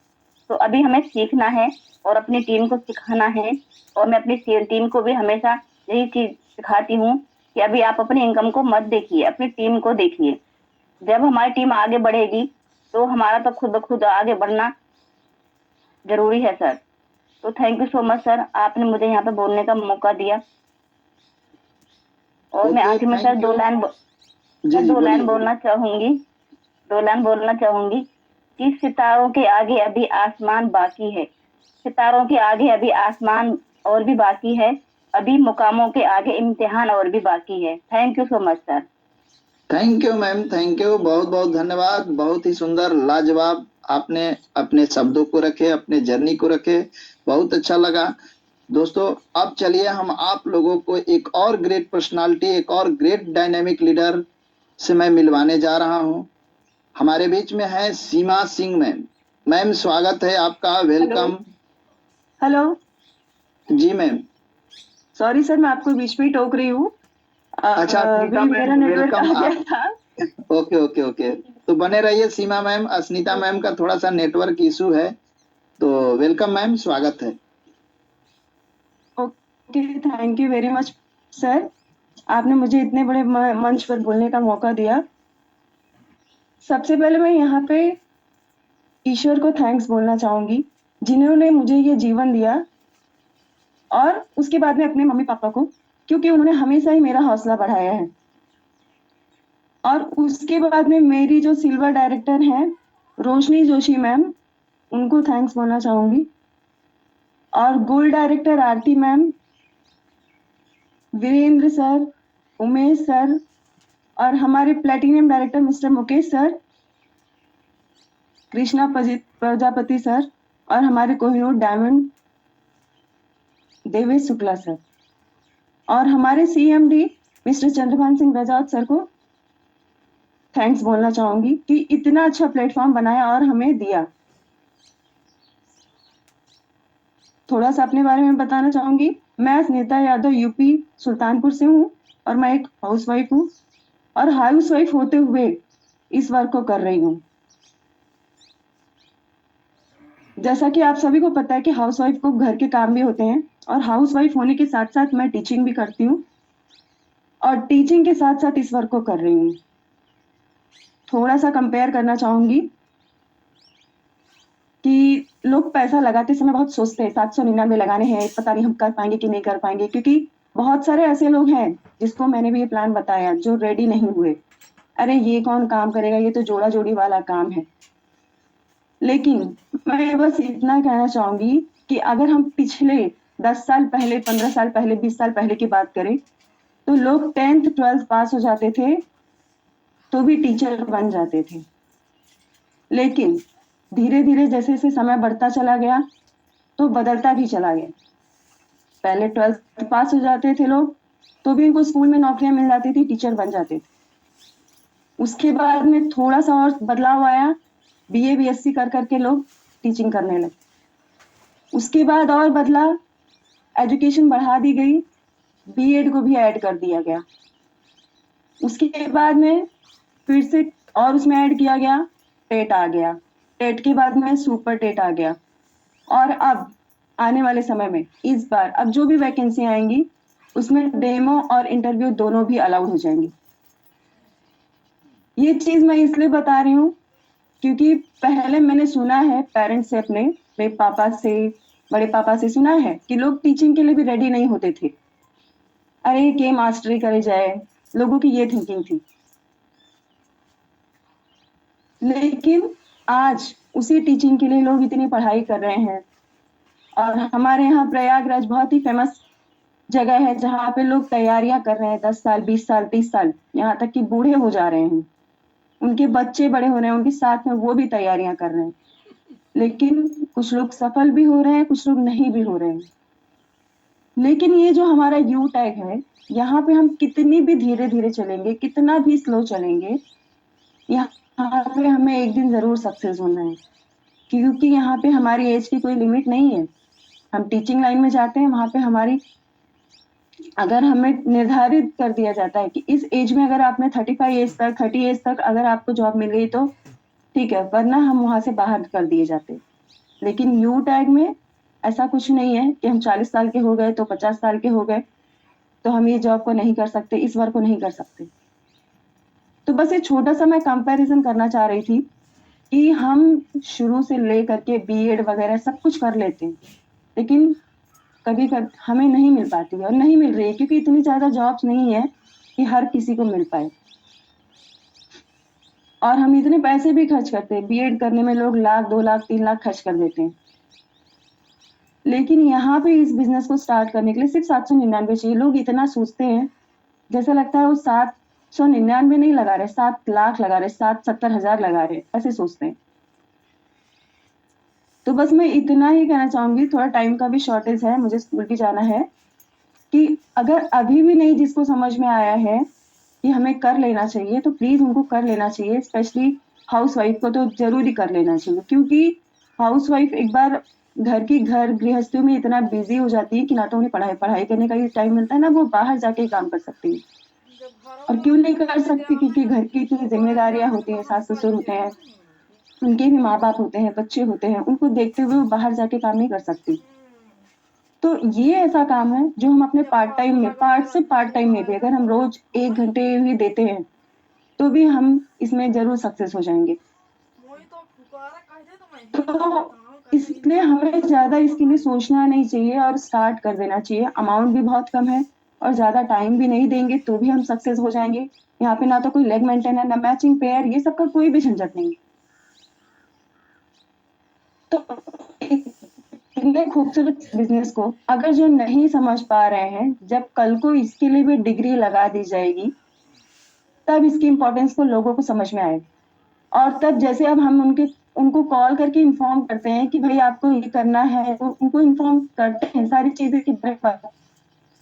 तो अभी हमें सीखना है और अपनी टीम को सिखाना है। और मैं अपनी टीम को भी हमेशा यही चीज सिखाती हूँ कि अभी आप अपनी इनकम को मत देखिए, अपनी टीम को देखिए। जब हमारी टीम आगे बढ़ेगी तो हमारा तो खुद ब खुद आगे बढ़ना जरूरी है सर। तो thank you so much sir, आपने मुझे यहाँ पे बोलने का मौका दिया। और मैं ओके, आखिर में सर थैंक यू। जी जी, 2 बोलिए लाइन बोलना चाहूंगी। 2 लाइन बोलना चाहूंगी कि सितारों के आगे अभी आसमान बाकी है, सितारों के आगे अभी आसमान और भी बाकी है, अभी मुकामों के आगे इम्तिहान और भी बाकी है। Thank you so much sir. Thank you ma'am, thank you, बहुत बहुत धन्यवाद। बहुत ही सुंदर, लाजवाब आपने अपने शब्दों को रखे, अपने जर्नी को रखे, बहुत अच्छा लगा। दोस्तों अब चलिए हम आप लोगों को एक और ग्रेट पर्सनालिटी, एक और ग्रेट डायनेमिक लीडर से मैं मिलवाने जा रहा हूं। हमारे बीच में है सीमा सिंह मैम। मैम स्वागत है आपका, वेलकम। हेलो। जी मैम। सॉरी सर, मैं आपको बीच में ही टोक रही हूँ। अच्छा ठीक है मेरा मैम, नेटवर्क आ वेलकम गया आप। था। ओके ओके ओके, तो बने रहिए सीमा मैम। अस्मिता मैम का थोड़ा सा नेटवर्क इशू है, तो वेलकम मैम, स्वागत है। Okay, thank you very much sir, आपने मुझे इतने बड़े मंच पर बोलने का मौका दिया। सबसे पहले मैं यहाँ पे ईश्वर को थैंक्स बोलना चाहूंगी जिन्होंने मुझे ये जीवन दिया, और उसके बाद में अपने मम्मी पापा को, क्योंकि उन्होंने हमेशा ही मेरा हौसला बढ़ाया है। और उसके बाद में मेरी जो सिल्वर डायरेक्टर हैं रोशनी जोशी मैम, उनको थैंक्स बोलना चाहूंगी। और gold director Aarti ma'am, Virendra sir, Umesh sir, और हमारे platinum director mister Mukesh sir, Krishna Prajapati sir और हमारे कोहिनूर डायमंड देवेश शुक्ला सर और हमारे CMD mister Chandrabhan Singh Rajaut sir को थैंक्स बोलना चाहूंगी कि इतना अच्छा प्लेटफॉर्म बनाया और हमें दिया। थोड़ा सा अपने बारे में बताना चाहूंगी। मैं स्नेता यादव यूपी सुल्तानपुर से हूँ और मैं एक हाउसवाइफ हूँ और हाउसवाइफ होते हुए इस वर्क को कर रही हूँ। जैसा कि आप सभी को पता है कि हाउसवाइफ को घर के काम भी होते हैं और हाउसवाइफ होने के साथ साथ मैं टीचिंग भी करती हूँ और टीचिंग के साथ साथ इस वर्क को कर रही हूँ। थोड़ा सा कंपेयर करना चाहूंगी कि लोग पैसा लगाते समय बहुत सोचते हैं 799 लगाने हैं, पता नहीं हम कर पाएंगे कि नहीं कर पाएंगे, क्योंकि बहुत सारे ऐसे लोग हैं जिसको मैंने भी ये प्लान बताया जो रेडी नहीं हुए। अरे ये कौन काम करेगा, ये तो जोड़ा जोड़ी वाला काम है। लेकिन मैं बस इतना कहना चाहूंगी कि अगर हम पिछले 10 साल पहले, 15 साल पहले, 20 साल पहले की बात करें तो लोग 10th 12th पास हो जाते थे तो भी टीचर बन जाते थे। लेकिन धीरे धीरे जैसे जैसे समय बढ़ता चला गया तो बदलता भी चला गया। पहले 12th पास हो जाते थे लोग तो भी उनको स्कूल में नौकरियां मिल जाती थी, टीचर बन जाते थे। उसके बाद में थोड़ा सा और बदलाव आया, BA BSc कर करके लोग टीचिंग करने लगे। उसके बाद और बदला, एजुकेशन बढ़ा दी गई, B.Ed को भी ऐड कर दिया गया। उसके बाद में फिर से और उसमें ऐड किया गया, टेट आ गया, टेट के बाद में सुपर टेट आ गया और अब आने वाले समय में इस बार अब जो भी वैकेंसी आएंगी उसमें डेमो और इंटरव्यू दोनों भी अलाउड हो जाएंगे। ये चीज मैं इसलिए बता रही हूँ क्योंकि पहले मैंने सुना है पेरेंट्स से, अपने मेरे पापा से, बड़े पापा से सुना है कि लोग टीचिंग के लिए भी रेडी नहीं होते थे। अरे के मास्टरी करे जाए, लोगों की ये थिंकिंग थी। लेकिन आज उसी टीचिंग के लिए लोग इतनी पढ़ाई कर रहे हैं और हमारे यहाँ प्रयागराज बहुत ही फेमस जगह है जहाँ पे लोग तैयारियां कर रहे हैं 10 साल, 20 साल, 30 साल, यहाँ तक कि बूढ़े हो जा रहे हैं, उनके बच्चे बड़े हो रहे हैं, उनके साथ में वो भी तैयारियां कर रहे हैं। लेकिन कुछ लोग सफल भी हो रहे हैं, कुछ लोग नहीं भी हो रहे हैं। लेकिन ये जो हमारा यू टैग है, यहाँ पे हम कितनी भी धीरे धीरे चलेंगे, कितना भी स्लो चलेंगे, यहाँ पे हमें एक दिन जरूर सक्सेस होना है, क्योंकि यहाँ पे हमारी एज की कोई लिमिट नहीं है। हम टीचिंग लाइन में जाते हैं, वहां पे हमारी, अगर हमें निर्धारित कर दिया जाता है कि इस एज में अगर आपने 35 एज तक, 30 एज तक अगर आपको जॉब मिल गई तो ठीक है, वरना हम वहां से बाहर कर दिए जाते। लेकिन यू टैग में ऐसा कुछ नहीं है कि हम 40 साल के हो गए तो 50 साल के हो गए तो हम ये जॉब को नहीं कर सकते, इस वर्क को नहीं कर सकते। तो बस ये छोटा सा मैं कंपैरिजन करना चाह रही थी कि हम शुरू से ले करके B.Ed वगैरह सब कुछ कर लेते हैं, लेकिन कभी कभी हमें नहीं मिल पाती है और नहीं मिल रही है क्योंकि इतनी ज्यादा जॉब्स नहीं है कि हर किसी को मिल पाए। और हम इतने पैसे भी खर्च करते हैं, B.Ed करने में लोग लाख, 2 लाख, 3 लाख खर्च कर देते हैं। लेकिन यहाँ पे इस बिजनेस को स्टार्ट करने के लिए सिर्फ 799 चाहिए। लोग इतना सोचते हैं, जैसा लगता है वो 799 नहीं लगा रहे, 7 लाख लगा रहे, 70 हजार लगा रहे, ऐसे सोचते हैं। तो बस मैं इतना ही कहना चाहूंगी, थोड़ा टाइम का भी शॉर्टेज है, मुझे स्कूल भी जाना है, कि अगर अभी भी नहीं जिसको समझ में आया है कि हमें कर लेना चाहिए तो प्लीज उनको कर लेना चाहिए। स्पेशली हाउसवाइफ को तो जरूरी कर लेना चाहिए, क्योंकि हाउसवाइफ एक बार घर गृहस्थियों में इतना बिजी हो जाती है कि ना तो उन्हें पढ़ाई करने का ही टाइम मिलता है, ना वो बाहर जाके काम कर सकती है। और क्यों नहीं कर सकती, क्योंकि घर की इतनी जिम्मेदारियां होती हैं, सास ससुर होते हैं, उनके भी माँ बाप होते हैं, बच्चे होते हैं, उनको देखते हुए वो बाहर जाके काम नहीं कर सकती। तो ये ऐसा काम है जो हम अपने पार्ट टाइम में भी अगर हम रोज 1 घंटे भी देते हैं तो भी हम इसमें जरूर सक्सेस हो जाएंगे। तो इसलिए हमें ज्यादा इसके लिए सोचना नहीं चाहिए और स्टार्ट कर देना चाहिए। अमाउंट भी बहुत कम है और ज्यादा टाइम भी नहीं देंगे तो भी हम सक्सेस हो जाएंगे। यहाँ पे ना तो कोई लेग मेंटेन है, ना मैचिंग पेयर, ये सब का कोई भी झंझट नहीं है। तो इतने खूबसूरत बिजनेस को अगर जो नहीं समझ पा रहे हैं, जब कल को इसके लिए भी डिग्री लगा दी जाएगी तब इसकी इम्पोर्टेंस को लोगों को समझ में आएगा। और तब जैसे अब हम उनको कॉल करके इन्फॉर्म करते हैं कि भाई आपको ये करना है, तो उनको इन्फॉर्म करते हैं सारी चीजें की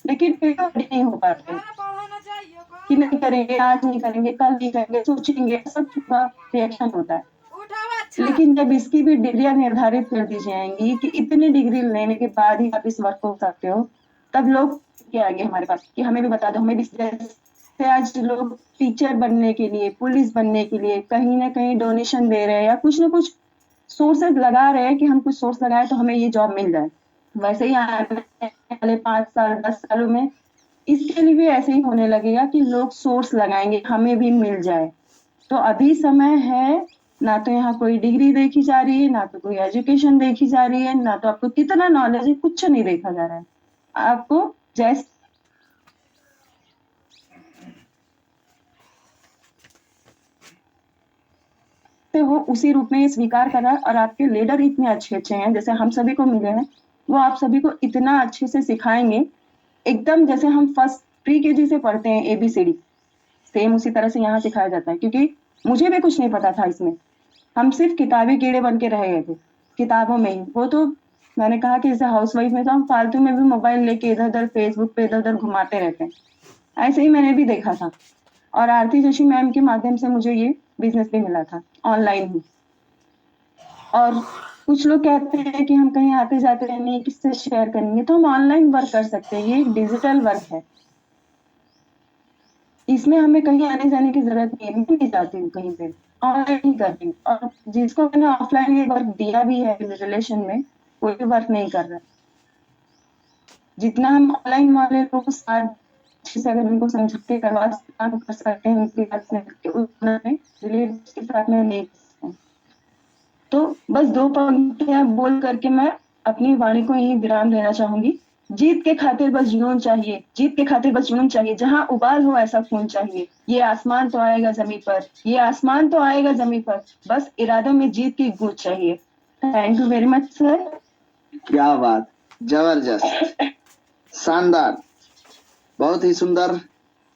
लेकिन फिर नहीं हो पाते कि नहीं करेंगे, आज नहीं करेंगे, कल नहीं करेंगे, सोचेंगे, सब का रिएक्शन होता है। लेकिन जब इसकी भी डिग्रियां निर्धारित कर दी जाएंगी कि इतनी डिग्री लेने के बाद ही आप इस वर्क को करते हो, तब लोग क्या आएंगे हमारे पास कि हमें भी बता दो, हमें भी। जैसे आज लोग टीचर बनने के लिए, पुलिस बनने के लिए कहीं ना कहीं डोनेशन दे रहे हैं या कुछ ना कुछ सोर्सेज लगा रहे हैं कि हम कुछ सोर्स लगाए तो हमें ये जॉब मिल जाए। वैसे ही आने वाले 5 साल 10 सालों में इसके लिए भी ऐसे ही होने लगेगा कि लोग सोर्स लगाएंगे, हमें भी मिल जाए। तो अभी समय है, ना तो यहाँ कोई डिग्री देखी जा रही है, ना तो कोई एजुकेशन देखी जा रही है, ना तो आपको कितना नॉलेज है, कुछ नहीं देखा जा रहा है। आपको जैसे वो उसी रूप में ये स्वीकार कर रहा है। और आपके लीडर इतने अच्छे अच्छे हैं, जैसे हम सभी को मिले हैं, वो आप सभी को इतना अच्छे से सिखाएंगे, एकदम जैसे हम फर्स्ट प्री-केजी से पढ़ते हैं ABCD, सेम उसी तरह से यहाँ सिखाया जाता है। क्योंकि मुझे भी कुछ नहीं पता था इसमें, हम सिर्फ किताबी कीड़े बन के रह गए थे किताबों में ही। वो तो मैंने कहा कि जैसे हाउसवाइफ में तो हम फालतू में भी मोबाइल लेके इधर उधर फेसबुक पे इधर उधर घुमाते रहते हैं, ऐसे ही मैंने भी देखा था। और आरती जोशी मैम के माध्यम से मुझे ये बिजनेस भी मिला था, ऑनलाइन ही। और कुछ लोग कहते हैं कि हम कहीं आते जाते नहीं, किससे शेयर करेंगे, तो हम ऑनलाइन वर्क कर सकते हैं। ये एक डिजिटल वर्क है, इसमें हमें कहीं आने जाने की जरूरत नहीं है। मैं नहीं जाती हूँ कहीं पे, ऑनलाइन ही करती हूँ। और जिसको मैंने ऑफलाइन ये वर्क दिया भी है रिलेशन में, कोई भी वर्क नहीं कर रहा। जितना हम ऑनलाइन वाले लोग साथ से अगर उनको समझ के करवा कर सकते हैं, उनकी बात में उतना रिलेटिव के साथ में नहीं। तो बस 2 पंक्तियां बोल करके मैं अपनी वाणी को यही विराम देना चाहूंगी। जीत के खातिर बस जुनून चाहिए, जीत के खातिर बस जुनून चाहिए, जहां उबाल हो ऐसा खून चाहिए। ये आसमान तो आएगा जमीन पर, ये आसमान तो आएगा जमीन पर, बस इरादों में जीत की गूंज चाहिए। Thank you very much sir. क्या बात, जबरदस्त, शानदार, बहुत ही सुंदर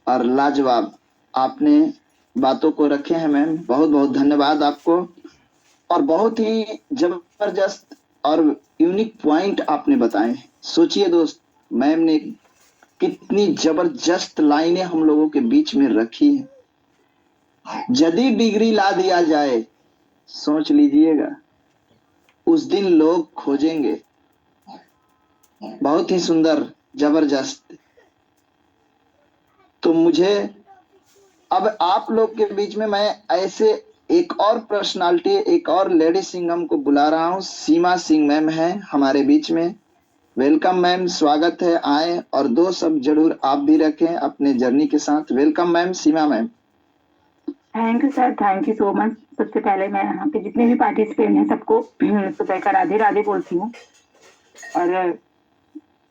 और लाजवाब आपने बातों को रखे हैं मैम। बहुत बहुत धन्यवाद आपको। और बहुत ही जबरदस्त और यूनिक पॉइंट आपने बताए। सोचिए दोस्त, मैम ने कितनी जबरदस्त लाइनें हम लोगों के बीच में रखी है। यदि डिग्री ला दिया जाए, सोच लीजिएगा उस दिन लोग खोजेंगे। बहुत ही सुंदर, जबरदस्त। तो मुझे अब आप लोग के बीच में मैं ऐसे एक और पर्सनालिटी, एक और लेडी सिंगम को बुला रहा हूँ। सीमा सिंह मैम है हमारे बीच में। वेलकम मैम, स्वागत है, आए और 2 शब्द जरूर आप भी रखें अपने जर्नी के साथ। Welcome ma'am, Seema ma'am. Thank you sir, thank you so much. सबसे पहले मैं यहाँ पे जितने भी पार्टिसिपेंट हैं सबको सुबह का राधे राधे बोलती हूँ। और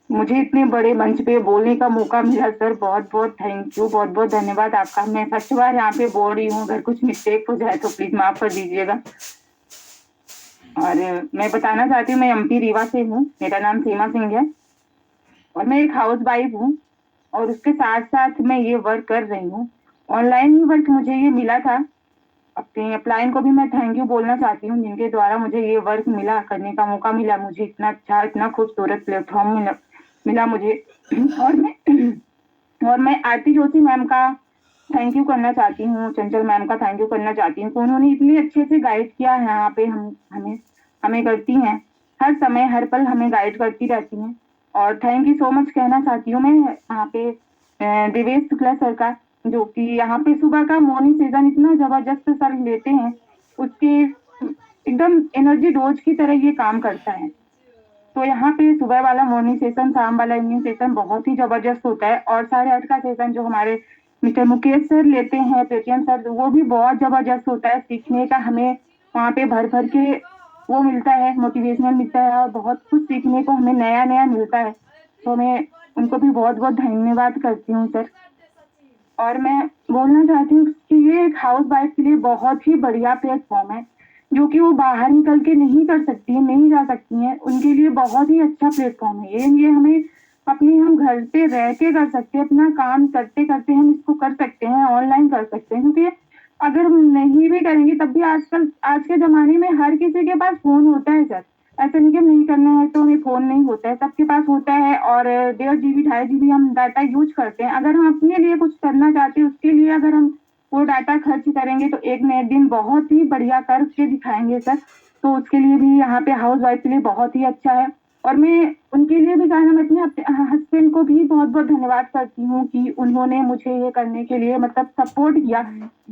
मुझे इतने बड़े मंच पे बोलने का मौका मिला सर, बहुत बहुत थैंक यू, बहुत बहुत धन्यवाद आपका। मैं फर्स्ट बार यहाँ पे बोल रही हूँ, अगर कुछ मिस्टेक हो जाए तो प्लीज माफ कर दीजिएगा। और मैं बताना चाहती हूँ, मैं MP रीवा से हूँ, मेरा नाम सीमा सिंह है और मैं एक हाउस वाइफ हूँ। और उसके साथ साथ मैं ये वर्क कर रही हूँ, ऑनलाइन ही वर्क मुझे ये मिला था। अपने अपलाइन को भी मैं थैंक यू बोलना चाहती हूँ, जिनके द्वारा मुझे ये वर्क मिला, करने का मौका मिला। मुझे इतना अच्छा, इतना खूबसूरत प्लेटफॉर्म मिला मुझे। और मैं आरती जोशी मैम का थैंक यू करना चाहती हूँ, चंचल मैम का थैंक यू करना चाहती हूँ। तो उन्होंने इतने अच्छे से गाइड किया है यहाँ पे, हमें करती हैं हर समय, हर पल हमें गाइड करती रहती हैं। और थैंक यू सो मच कहना चाहती हूँ मैं यहाँ पे देवेश शुक्ला सर का, जो कि यहाँ पे सुबह का मॉर्निंग सेशन इतना जबरदस्त सर लेते हैं, उसके एकदम एनर्जी डोज की तरह ये काम करता है। तो यहाँ पे सुबह वाला मॉर्निंग सेशन, शाम वाला इवनिंग सेशन बहुत ही जबरदस्त होता है। और 8:30 का सेशन जो हमारे मिस्टर मुकेश सर लेते हैं, पेटीएम सर, वो भी बहुत जबरदस्त होता है। सीखने का हमें वहाँ पे भर भर के वो मिलता है, मोटिवेशनल मिलता है और बहुत कुछ सीखने को हमें नया नया मिलता है। तो मैं उनको भी बहुत बहुत धन्यवाद करती हूँ सर। और मैं बोलना चाहती हूँ कि ये एक हाउस वाइफ के लिए बहुत ही बढ़िया प्लेटफॉर्म है, जो कि वो बाहर निकल के नहीं कर सकती है, नहीं जा सकती हैं, उनके लिए बहुत ही अच्छा प्लेटफॉर्म है ये हमें अपने हम घर पे रह के कर सकते हैं, अपना काम करते करते हम इसको कर सकते हैं, ऑनलाइन कर सकते हैं। क्योंकि अगर हम नहीं भी करेंगे तब भी आजकल आज के जमाने में हर किसी के पास फोन होता है सर। ऐसा नहीं कि नहीं करना है तो हमें फोन नहीं होता है, सबके पास होता है। और 1.5 GB 2.5 GB हम डाटा यूज करते हैं। अगर हम अपने लिए कुछ करना चाहते हैं उसके लिए अगर हम वो डाटा खर्च करेंगे तो एक न एक दिन बहुत ही बढ़िया करके दिखाएंगे सर। तो उसके लिए भी यहाँ पे हाउस वाइफ के लिए बहुत ही अच्छा है। और मैं उनके लिए भी कहना, मैं अपने हस्बैंड को भी बहुत बहुत धन्यवाद करती हूँ कि उन्होंने मुझे ये करने के लिए मतलब सपोर्ट किया।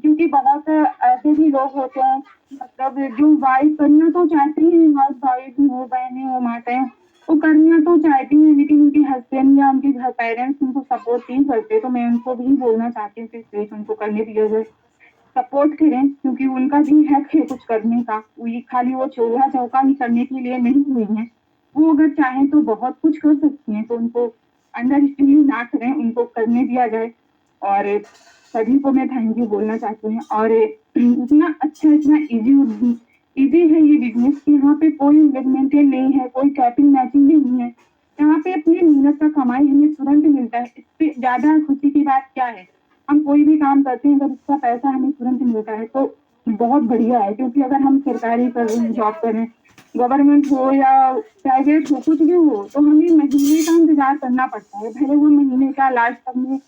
क्योंकि बहुत ऐसे भी लोग होते हैं मतलब जो वाइफ करना तो चाहती है, हाउस वाइफ हो, बहनें हो, माताएं वो करना तो चाहती हैं, लेकिन उनके हस्बैंड या उनके घर पेरेंट्स उनको सपोर्ट नहीं करते। तो मैं उनको भी बोलना चाहती हूँ कि प्लीज उनको करने दिया जाए, सपोर्ट करें। क्योंकि उनका भी हक है कुछ करने का, वही खाली वो चूल्हा चौका ही करने के लिए नहीं हुई है। वो अगर चाहें तो बहुत कुछ कर सकती हैं। तो उनको अंडर एस्टिमेट ना करें, उनको करने दिया जाए। और सभी को मैं थैंक यू बोलना चाहती हूँ। और इतना अच्छा, इतना इजी है ये बिजनेस कि यहाँ पे कोई इन्वेस्टमेंट नहीं है, कोई कैपिंग मैचिंग नहीं है। यहाँ पे अपनी मेहनत का कमाई हमें तुरंत मिलता है। इससे ज्यादा खुशी की बात क्या है। हम कोई भी काम करते हैं अगर उसका पैसा हमें तुरंत मिलता है तो बहुत बढ़िया है। क्योंकि अगर हम सरकारी जॉब करें, गवर्नमेंट हो या प्राइवेट हो, कुछ भी हो, तो हमें महीने का इंतजार करना पड़ता है। भले वो महीने का लास्ट तक में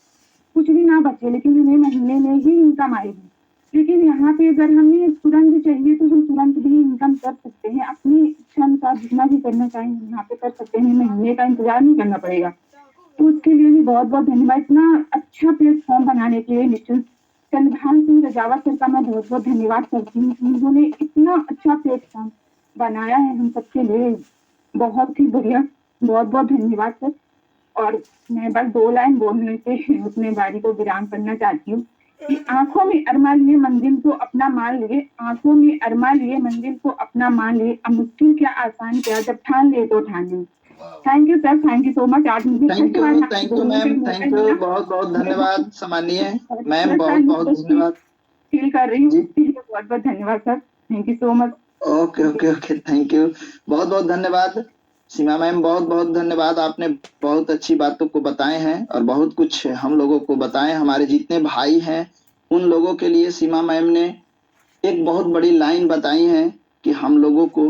कुछ भी ना बचे, लेकिन हमें महीने में ही इनकम आएगी। लेकिन यहाँ पे अगर हमें तुरंत चाहिए तो हम तुरंत भी इनकम कर सकते हैं। अपनी इच्छा अनुसार जितना भी करना चाहें हम यहाँ पे कर सकते हैं, महीने का इंतजार नहीं करना पड़ेगा। तो उसके लिए भी बहुत बहुत धन्यवाद। इतना अच्छा प्लेटफॉर्म बनाने के लिए निश्चित चंद्रभान सिंह रजावत सर का मैं बहुत बहुत धन्यवाद करती हूँ। उन्होंने इतना अच्छा प्लेटफॉर्म बनाया है हम सबके लिए, बहुत ही बढ़िया। बहुत बहुत धन्यवाद सर। और मैं बस 2 लाइन बोलने से अपने बारी को विराम करना चाहती हूँ कि आंखों में अरमा लिए मंजिल को अपना मान लिए, आंखों में अरमा लिए मंजिल को अपना मान लिए, अब मुश्किल क्या आसान क्या, जब ठान ले तो ठान ले। Thank you sir, thank you so much. आज मुझे thank you ma'am, thank you, बहुत बहुत धन्यवाद सम्मानीय मैम, बहुत बहुत धन्यवाद। फील कर रही हूँ, बहुत बहुत धन्यवाद sir, thank you so much. Okay okay okay, thank you, बहुत बहुत धन्यवाद सीमा मैम, बहुत बहुत धन्यवाद। आपने बहुत अच्छी बातों को बताए हैं और बहुत कुछ हम लोगों को बताएं। हमारे जितने भाई हैं उन लोगों के लिए सीमा मैम ने एक बहुत बड़ी लाइन बताई है कि हम लोगों को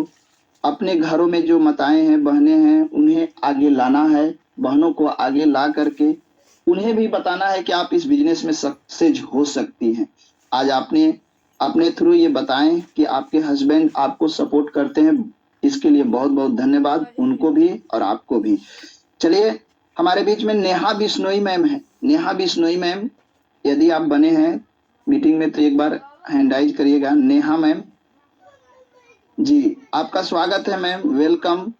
अपने घरों में जो माताएं हैं, बहनें हैं, उन्हें आगे लाना है। बहनों को आगे ला करके उन्हें भी बताना है कि आप इस बिजनेस में सक्सेस हो सकती हैं। आज आपने अपने थ्रू ये बताएं कि आपके हस्बैंड आपको सपोर्ट करते हैं, इसके लिए बहुत बहुत धन्यवाद उनको भी और आपको भी। चलिए, हमारे बीच में नेहा बिश्नोई मैम है। नेहा बिश्नोई मैम, यदि आप बने हैं मीटिंग में तो एक बार हैंड राइज करिएगा। नेहा मैम जी, आपका स्वागत है ma'am, welcome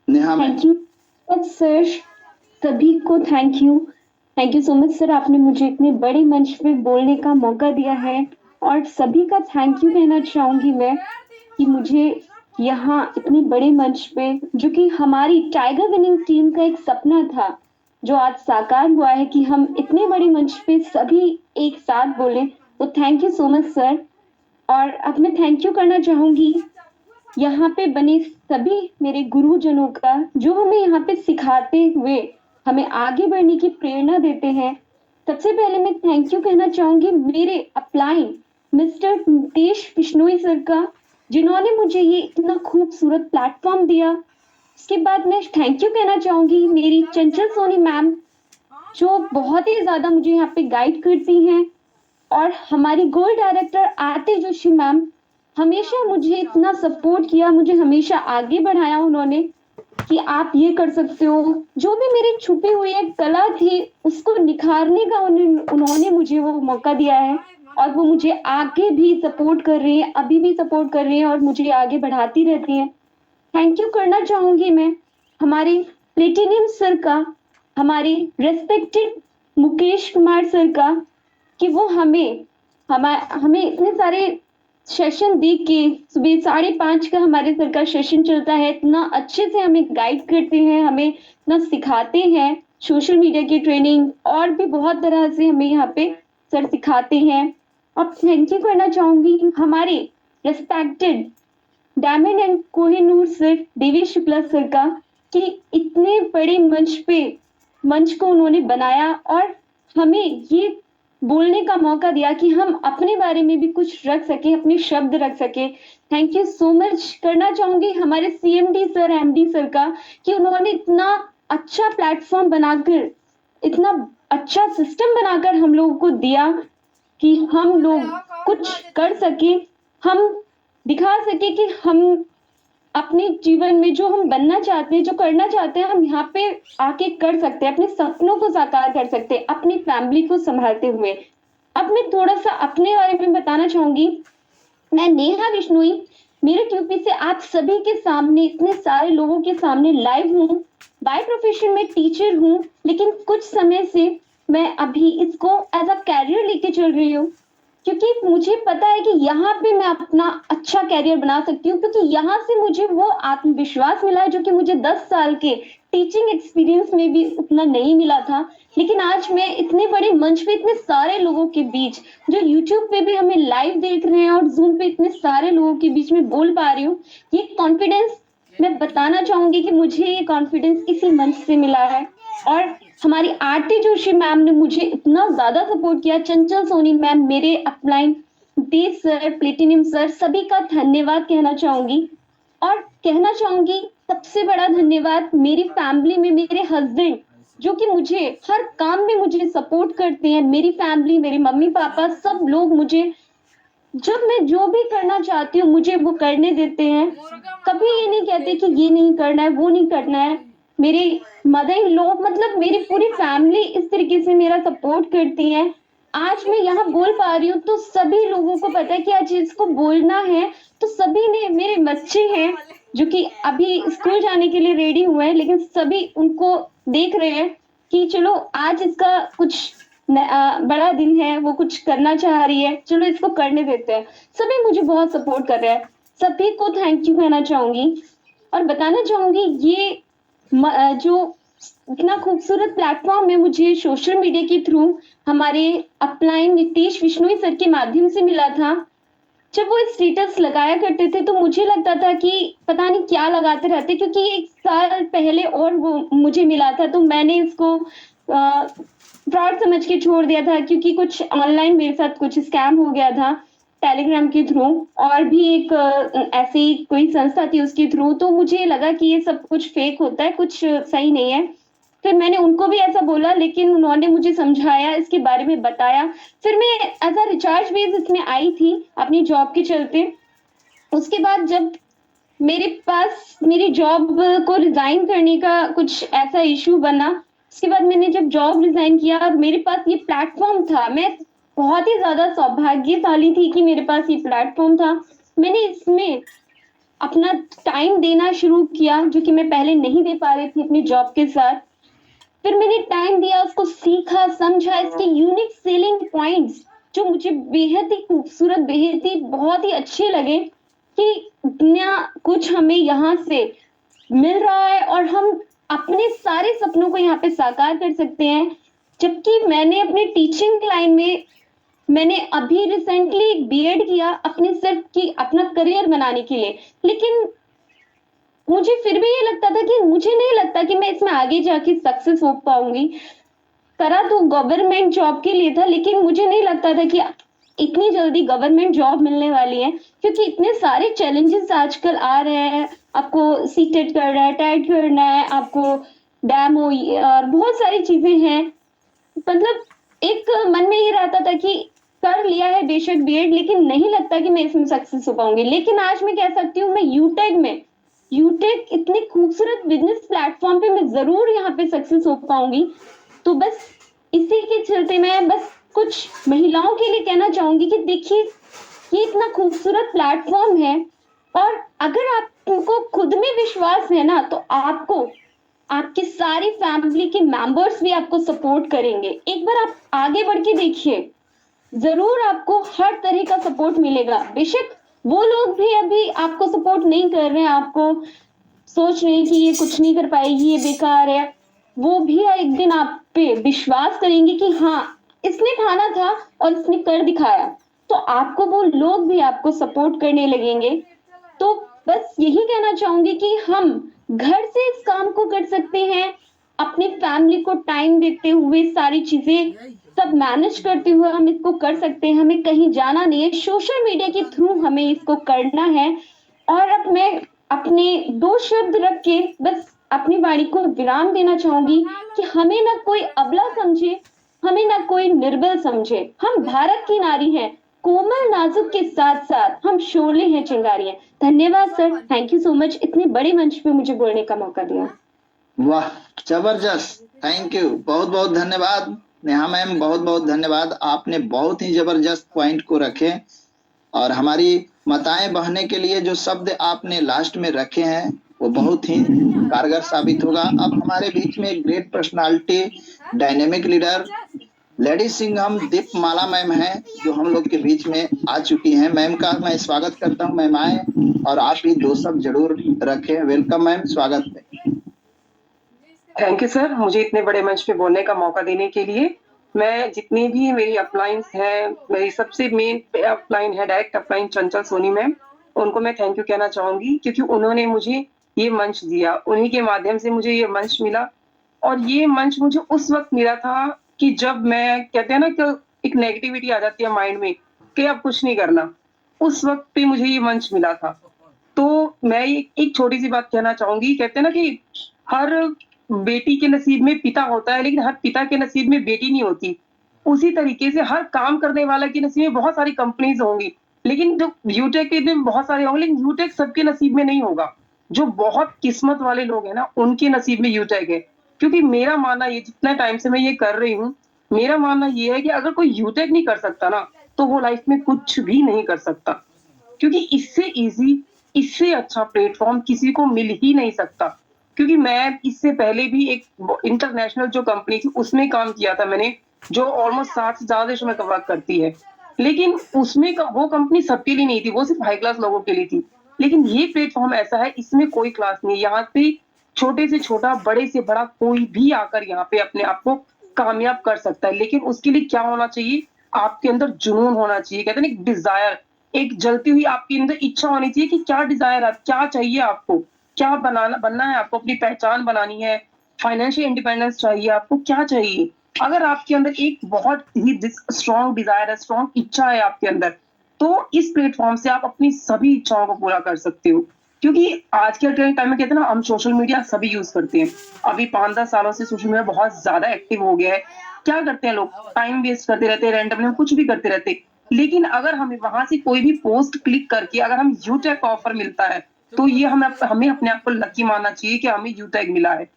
Neha ma'am. Thank you sir, सभी को thank you so much sir. आपने मुझे इतने बड़े मंच पे बोलने का मौका दिया है और सभी का थैंक यू कहना चाहूंगी मैं कि मुझे यहाँ इतने बड़े मंच पे, जो कि हमारी टाइगर विनिंग टीम का एक सपना था, जो आज साकार हुआ है कि हम इतने बड़े मंच पे सभी एक साथ बोले, तो thank you so much sir. और अब मैं थैंक यू करना चाहूंगी यहाँ पे बने सभी मेरे गुरुजनों का, जो हमें यहाँ पे सिखाते हुए हमें आगे बढ़ने की प्रेरणा देते हैं। सबसे पहले मैं थैंक यू कहना चाहूंगी मेरे upline mister Mukesh Bishnoi sir का, जिन्होंने मुझे ये इतना खूबसूरत प्लेटफॉर्म दिया। उसके बाद मैं थैंक यू कहना चाहूंगी मेरी चंचल सोनी मैम, जो बहुत ही ज्यादा मुझे यहाँ पे गाइड करती हैं। और हमारी गोल डायरेक्टर आरती जोशी मैम, हमेशा मुझे इतना सपोर्ट किया, मुझे हमेशा आगे बढ़ाया उन्होंने कि आप ये कर सकते हो। जो भी मेरी छुपी हुई एक कला थी उसको निखारने का उन्होंने मुझे वो मौका दिया है और वो मुझे आगे भी सपोर्ट कर रही है, अभी भी सपोर्ट कर रही है और मुझे आगे बढ़ाती रहती है। थैंक यू करना चाहूंगी मैं हमारे प्लेटिनियम सर का, हमारे रेस्पेक्टेड मुकेश कुमार सर का, कि वो हमें इतने सारे सेशन दे के, सुबह 5:30 का हमारे सर का सेशन चलता है, इतना अच्छे से हमें गाइड करते हैं, हमें इतना सिखाते हैं, सोशल मीडिया की ट्रेनिंग और भी बहुत तरह से हमें यहाँ पे सर सिखाते हैं। अब थैंक यू करना चाहूंगी हमारे respected diamond and Kohinoor sir, Devi Shukla sir का, कि इतने बड़े मंच को उन्होंने बनाया और हमें ये बोलने का मौका दिया कि हम अपने बारे में भी कुछ रख सके, अपने शब्द रख सके। थैंक यू सो मच करना चाहूंगी हमारे CMD सर, MD सर का, कि उन्होंने इतना अच्छा प्लेटफॉर्म बनाकर, इतना अच्छा सिस्टम बनाकर हम लोगों को दिया कि हम लोग कुछ कर सके, हम दिखा सके कि हम अपने जीवन में जो हम बनना चाहते हैं, जो करना चाहते हैं, हम यहाँ पे आके कर सकते हैं, अपने सपनों को साकार कर सकते हैं, अपनी फैमिली को संभालते हुए। अब मैं थोड़ा सा अपने बारे में बताना चाहूंगी। मैं नेहा बिश्नोई, मेरे QP से आप सभी के सामने, इतने सारे लोगों के सामने लाइव हूँ। बाय प्रोफेशन में टीचर हूँ, लेकिन कुछ समय से मैं अभी इसको एज अ कैरियर लेके चल रही हूँ, क्योंकि मुझे पता है कि यहाँ पे मैं अपना अच्छा कैरियर बना सकती हूँ, क्योंकि यहाँ से मुझे वो आत्मविश्वास मिला है जो कि मुझे 10 साल के टीचिंग एक्सपीरियंस में भी उतना नहीं मिला था। लेकिन आज मैं इतने बड़े मंच पे, इतने सारे लोगों के बीच, जो YouTube पे भी हमें लाइव देख रहे हैं और Zoom पे इतने सारे लोगों के बीच में बोल पा रही हूँ। ये कॉन्फिडेंस मैं बताना चाहूंगी कि मुझे ये कॉन्फिडेंस इसी मंच से मिला है। और हमारी आरती जोशी मैम ने मुझे इतना ज्यादा सपोर्ट किया, चंचल सोनी मैम, मेरे अपलाइन, देश सर, प्लेटिनियम सर, सभी का धन्यवाद कहना चाहूंगी। और कहना चाहूंगी सबसे बड़ा धन्यवाद मेरी फैमिली में, मेरे हस्बैंड जो कि मुझे हर काम में मुझे सपोर्ट करते हैं। मेरी फैमिली, मेरे मम्मी पापा, सब लोग मुझे, जब मैं जो भी करना चाहती हूँ मुझे वो करने देते हैं। कभी ये नहीं कहते कि ये नहीं करना है, वो नहीं करना है। मेरे मदर इन लॉ, मतलब मेरी पूरी फैमिली इस तरीके से मेरा सपोर्ट करती है। आज मैं यहाँ बोल पा रही हूँ तो सभी लोगों को पता है कि आज इसको बोलना है, तो सभी ने, मेरे बच्चे हैं जो कि अभी स्कूल जाने के लिए रेडी हुए हैं, लेकिन सभी उनको देख रहे हैं कि चलो आज इसका कुछ बड़ा दिन है, वो कुछ करना चाह रही है, चलो इसको करने देते हैं। सभी मुझे बहुत सपोर्ट कर रहे हैं, सभी को थैंक यू कहना चाहूंगी। और बताना चाहूंगी ये जो इतना खूबसूरत प्लेटफॉर्म है मुझे सोशल मीडिया के थ्रू हमारे अपलाइन नितेश बिश्नोई सर के माध्यम से मिला था। जब वो स्टेटस लगाया करते थे तो मुझे लगता था कि पता नहीं क्या लगाते रहते, क्योंकि 1 साल पहले और वो मुझे मिला था, तो मैंने इसको फ्रॉड समझ के छोड़ दिया था, क्योंकि कुछ ऑनलाइन मेरे साथ कुछ स्कैम हो गया था टेलीग्राम के थ्रू, और भी एक ऐसी कोई संस्था थी उसके थ्रू। तो मुझे लगा कि ये सब कुछ फेक होता है, कुछ सही नहीं है। फिर मैंने उनको भी ऐसा बोला, लेकिन उन्होंने मुझे समझाया, इसके बारे में बताया। फिर मैं एज अ रिचार्ज बेस इसमें आई थी अपनी जॉब के चलते। उसके बाद जब मेरे पास मेरी जॉब को रिजाइन करने का कुछ ऐसा इशू बना, उसके बाद मैंने जब जॉब रिजाइन किया और मेरे पास ये प्लेटफॉर्म था, मैं बहुत ही ज्यादा सौभाग्यशाली थी कि मेरे पास ये प्लेटफॉर्म था। मैंने इसमें अपना टाइम देना शुरू किया, जो कि मैं पहले नहीं दे पा रही थी अपनी जॉब के साथ। फिर मैंने टाइम दिया, उसको सीखा, समझा, इसके यूनिक सेलिंग पॉइंट्स जो मुझे बेहद ही खूबसूरत, बेहद ही बहुत ही अच्छे लगे कि इतना कुछ हमें यहाँ से मिल रहा है और हम अपने सारे सपनों को यहाँ पे साकार कर सकते हैं। जबकि मैंने अपने टीचिंग लाइन में, मैंने अभी रिसेंटली BEd किया अपने सिर्फ की अपना करियर बनाने के लिए, लेकिन मुझे फिर भी ये लगता था कि मुझे नहीं लगता कि मैं इसमें आगे जाके सक्सेस हो पाऊंगी। करा तो गवर्नमेंट जॉब के लिए था, लेकिन मुझे नहीं लगता था कि इतनी जल्दी गवर्नमेंट जॉब मिलने वाली है, क्योंकि इतने सारे चैलेंजेस आजकल आ रहे हैं। आपको CTET करना है, TET करना है, आपको डैमो और बहुत सारी चीजें हैं। मतलब एक मन में ये रहता था कि कर लिया है बेशक BEd, लेकिन नहीं लगता कि मैं इसमें सक्सेस हो पाऊंगी। लेकिन आज मैं कह सकती हूँ, मैं यूटेक इतने खूबसूरत बिजनेस प्लेटफॉर्म पे मैं जरूर यहाँ पे सक्सेस हो पाऊंगी। तो बस इसी के चलते मैं बस कुछ महिलाओं के लिए कहना चाहूंगी कि देखिए, ये इतना खूबसूरत प्लेटफॉर्म है, और अगर आपको खुद में विश्वास है ना, तो आपको आपकी सारी फैमिली के मेंबर्स भी आपको सपोर्ट करेंगे। एक बार आप आगे बढ़ के देखिए, जरूर आपको हर तरह का सपोर्ट मिलेगा। बेशक वो लोग भी अभी आपको सपोर्ट नहीं कर रहे हैं, आपको सोच रहे हैं कि ये कुछ नहीं कर पाएगी, ये बेकार है, वो भी एक दिन आप पे विश्वास करेंगे कि हाँ, इसने ठाना था और इसने कर दिखाया, तो आपको वो लोग भी आपको सपोर्ट करने लगेंगे। तो बस यही कहना चाहूंगी कि हम घर से इस काम को कर सकते हैं, अपनी फैमिली को टाइम देते हुए सारी चीजें सब मैनेज करते हुए हम इसको कर सकते हैं। हमें कहीं जाना नहीं है, सोशल मीडिया के थ्रू हमें इसको करना है। और अब मैं अपने 2 शब्द रख के बस अपनी वाणी को विराम देना चाहूंगी कि हमें ना कोई अबला समझे, हमें ना कोई निर्बल समझे। हम भारत की नारी हैं, कोमल नाजुक के साथ साथ हम शोले हैं, चिंगारी हैं। धन्यवाद sir, thank you so much, इतने बड़े मंच पे मुझे बोलने का मौका दिया। वाह, जबरदस्त, थैंक यू, बहुत बहुत धन्यवाद नेहा मैम, बहुत बहुत धन्यवाद। आपने बहुत ही जबरदस्त पॉइंट को रखे और हमारी माताएं बहने के लिए जो शब्द आपने लास्ट में रखे हैं वो बहुत ही कारगर साबित होगा। अब हमारे बीच में great personality, dynamic leader, lady Singham Deepmala ma'am हैं जो हम लोग के बीच में आ चुकी हैं। मैम का मैं स्वागत करता हूं, मैम आए और आप भी 2 शब्द जरूर रखें। वेलकम मैम, स्वागत है। थैंक यू सर, मुझे इतने बड़े मंच पे बोलने का मौका देने के लिए। मैं जितनी भी मेरी अपलाइंस हैं, मेरी सबसे मेन अपलाइन है, डायरेक्ट अपलाइन चंचल सोनी मैम, उनको मैं थैंक यू कहना चाहूंगी क्योंकि उन्होंने मुझे ये मंच दिया। उन्हीं के माध्यम से मुझे ये मंच मिला और ये मंच मुझे उस वक्त मिला था कि जब मैं, कहते हैं ना कि एक नेगेटिविटी आ जाती है माइंड में कि अब कुछ नहीं करना, उस वक्त पे मुझे ये मंच मिला था। तो मैं एक छोटी सी बात कहना चाहूंगी। कहते हैं ना कि हर बेटी के नसीब में पिता होता है लेकिन हर पिता के नसीब में बेटी नहीं होती। उसी तरीके से हर काम करने वाला के नसीब में बहुत सारी कंपनीज होंगी लेकिन जो यूटेक के में बहुत सारे होंगे, लेकिन यूटेक सबके नसीब में नहीं होगा। जो बहुत किस्मत वाले लोग हैं ना, उनके नसीब में यूटेक है। क्योंकि मेरा मानना ये, जितना टाइम से मैं ये कर रही हूँ, मेरा मानना ये है कि अगर कोई यूटेक नहीं कर सकता ना तो वो लाइफ में कुछ भी नहीं कर सकता। क्योंकि इससे इजी, इससे अच्छा प्लेटफॉर्म किसी को मिल ही नहीं सकता। क्योंकि मैं इससे पहले भी एक इंटरनेशनल जो कंपनी थी उसमें काम किया था मैंने, जो ऑलमोस्ट 60 से ज्यादा देशों में वर्क करती है। लेकिन उसमें वो कंपनी सबके लिए नहीं थी, वो सिर्फ हाई क्लास लोगों के लिए थी। लेकिन ये प्लेटफॉर्म ऐसा है, इसमें कोई क्लास नहीं। यहाँ पे छोटे से छोटा, बड़े से बड़ा कोई भी आकर यहाँ पे अपने आप को कामयाब कर सकता है। लेकिन उसके लिए क्या होना चाहिए? आपके अंदर जुनून होना चाहिए। कहते हैं ना, एक डिजायर, एक जलती हुई आपके अंदर इच्छा होनी चाहिए कि क्या डिजायर है, क्या चाहिए आपको, क्या बनना है आपको, अपनी पहचान बनानी है, फाइनेंशियल इंडिपेंडेंस चाहिए आपको, क्या चाहिए। अगर आपके अंदर एक बहुत ही स्ट्रॉन्ग डिजायर है, स्ट्रॉन्ग इच्छा है आपके अंदर, तो इस प्लेटफॉर्म से आप अपनी सभी इच्छाओं को पूरा कर सकते हो। क्योंकि आज के टाइम में कहते हैं ना, हम सोशल मीडिया सभी यूज करते हैं। अभी 5-10 सालों से सोशल मीडिया बहुत ज्यादा एक्टिव हो गया है। क्या करते हैं लोग? टाइम वेस्ट करते रहते हैं, रैंडमली कुछ भी करते रहते हैं। लेकिन अगर हमें वहां से कोई भी पोस्ट क्लिक करके अगर हम यूटेक का ऑफर मिलता है तो ये हमें अपने आप को लकी मानना चाहिए कि हमें यूटेक मिला है।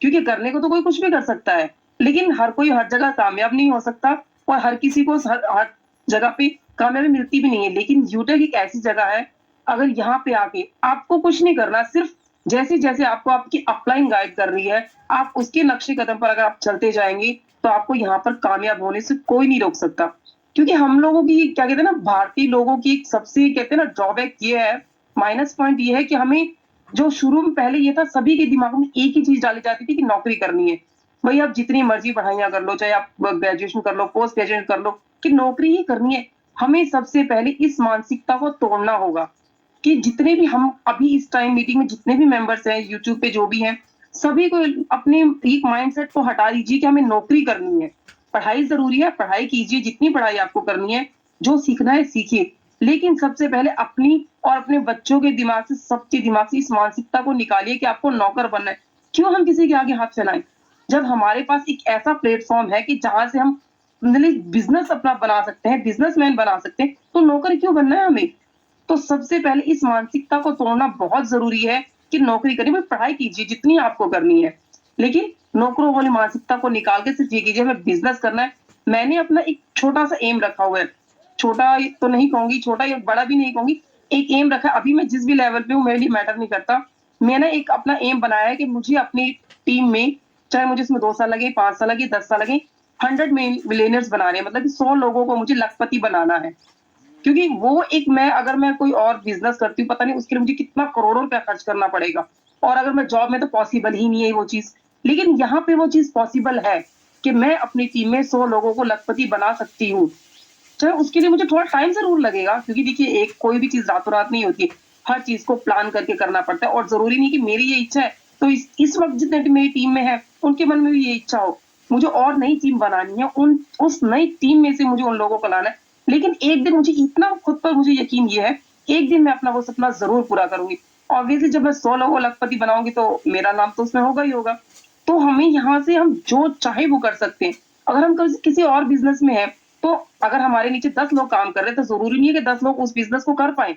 क्योंकि करने को तो कोई कुछ भी कर सकता है, लेकिन हर कोई हर जगह कामयाब नहीं हो सकता और हर किसी को हर जगह पे कामयाबी मिलती भी नहीं है। लेकिन यूटेक एक ऐसी जगह है, अगर यहाँ पे आके आपको कुछ नहीं करना, सिर्फ जैसे जैसे आपको आपकी अपलाइन गाइड कर रही है, आप उसके नक्शे कदम पर अगर आप चलते जाएंगे तो आपको यहाँ पर कामयाब होने से कोई नहीं रोक सकता। क्योंकि हम लोगों की, क्या कहते हैं ना, भारतीय लोगों की एक सबसे, कहते हैं ना, ड्रॉबैक ये है, माइनस पॉइंट ये है कि हमें, जो शुरू में पहले ये था, सभी के दिमाग में एक ही चीज डाली जाती थी कि नौकरी करनी है। भाई आप जितनी मर्जी पढ़ाइयां कर लो, चाहे आप ग्रेजुएशन कर लो, पोस्ट ग्रेजुएशन कर लो, कि नौकरी ही करनी है। हमें सबसे पहले इस मानसिकता को तोड़ना होगा कि जितने भी हम अभी इस टाइम मीटिंग में जितने भी मेंबर्स हैं, यूट्यूब पे जो भी हैं, सभी को अपने एक माइंडसेट को हटा दीजिए कि हमें नौकरी करनी है। पढ़ाई जरूरी है, पढ़ाई कीजिए, जितनी पढ़ाई आपको करनी है, जो सीखना है सीखिए, लेकिन सबसे पहले अपनी और अपने बच्चों के दिमाग से, सबके दिमाग से इस मानसिकता को निकालिए कि आपको नौकर बनना है। क्यों हम किसी के आगे हाथ फैलाएं, जब हमारे पास एक ऐसा प्लेटफॉर्म है कि जहां से हम बिजनेस अपना बना सकते हैं, बिजनेसमैन बना सकते हैं, तो नौकर क्यों बनना है हमें? तो सबसे पहले इस मानसिकता को तोड़ना बहुत जरूरी है कि नौकरी करिए। पढ़ाई कीजिए जितनी आपको करनी है, लेकिन नौकरों वाली मानसिकता को निकाल के सिर्फ ये कीजिए हमें बिजनेस करना है। मैंने अपना एक छोटा सा एम रखा हुआ है, छोटा तो नहीं कहूंगी, छोटा या बड़ा भी नहीं कहूंगी, एक एम रखा है। अभी मैं जिस भी लेवल पे हूँ मेरे लिए मैटर नहीं करता। मैंने एक अपना एम बनाया है कि मुझे अपनी टीम में, चाहे मुझे इसमें 2 साल लगे, 5 साल लगे, 10 साल लगे, 100 मिलियनर्स बनाने हैं। मतलब कि 100 लोगों को मुझे लखपति बनाना है। क्योंकि वो एक, मैं अगर मैं कोई और बिजनेस करती हूँ, पता नहीं उसके लिए मुझे कितना करोड़ों रुपया खर्च करना पड़ेगा, और अगर मैं जॉब में तो पॉसिबल ही नहीं है वो चीज। लेकिन यहाँ पे वो चीज पॉसिबल है कि मैं अपनी टीम में 100 लोगों को लखपति बना सकती हूँ। चाहे उसके लिए मुझे थोड़ा टाइम जरूर लगेगा, क्योंकि देखिए एक कोई भी चीज रातों रात नहीं होती है, हर चीज को प्लान करके करना पड़ता है। और जरूरी नहीं कि मेरी ये इच्छा है तो इस वक्त जितने मेरी टीम में है उनके मन में भी ये इच्छा हो। मुझे और नई टीम बनानी है, उस नई टीम में से मुझे उन लोगों को लाना है। लेकिन एक दिन मुझे इतना खुद पर मुझे यकीन ये है, एक दिन मैं अपना वो सपना जरूर पूरा करूंगी। ऑब्वियसली जब मैं 100 लोगों को लखपति बनाऊंगी तो मेरा नाम तो उसमें होगा ही होगा। तो हमें यहाँ से हम जो चाहे वो कर सकते हैं। अगर हम किसी और बिजनेस में है तो अगर हमारे नीचे 10 लोग काम कर रहे हैं तो जरूरी नहीं है कि 10 लोग उस बिजनेस को कर पाए,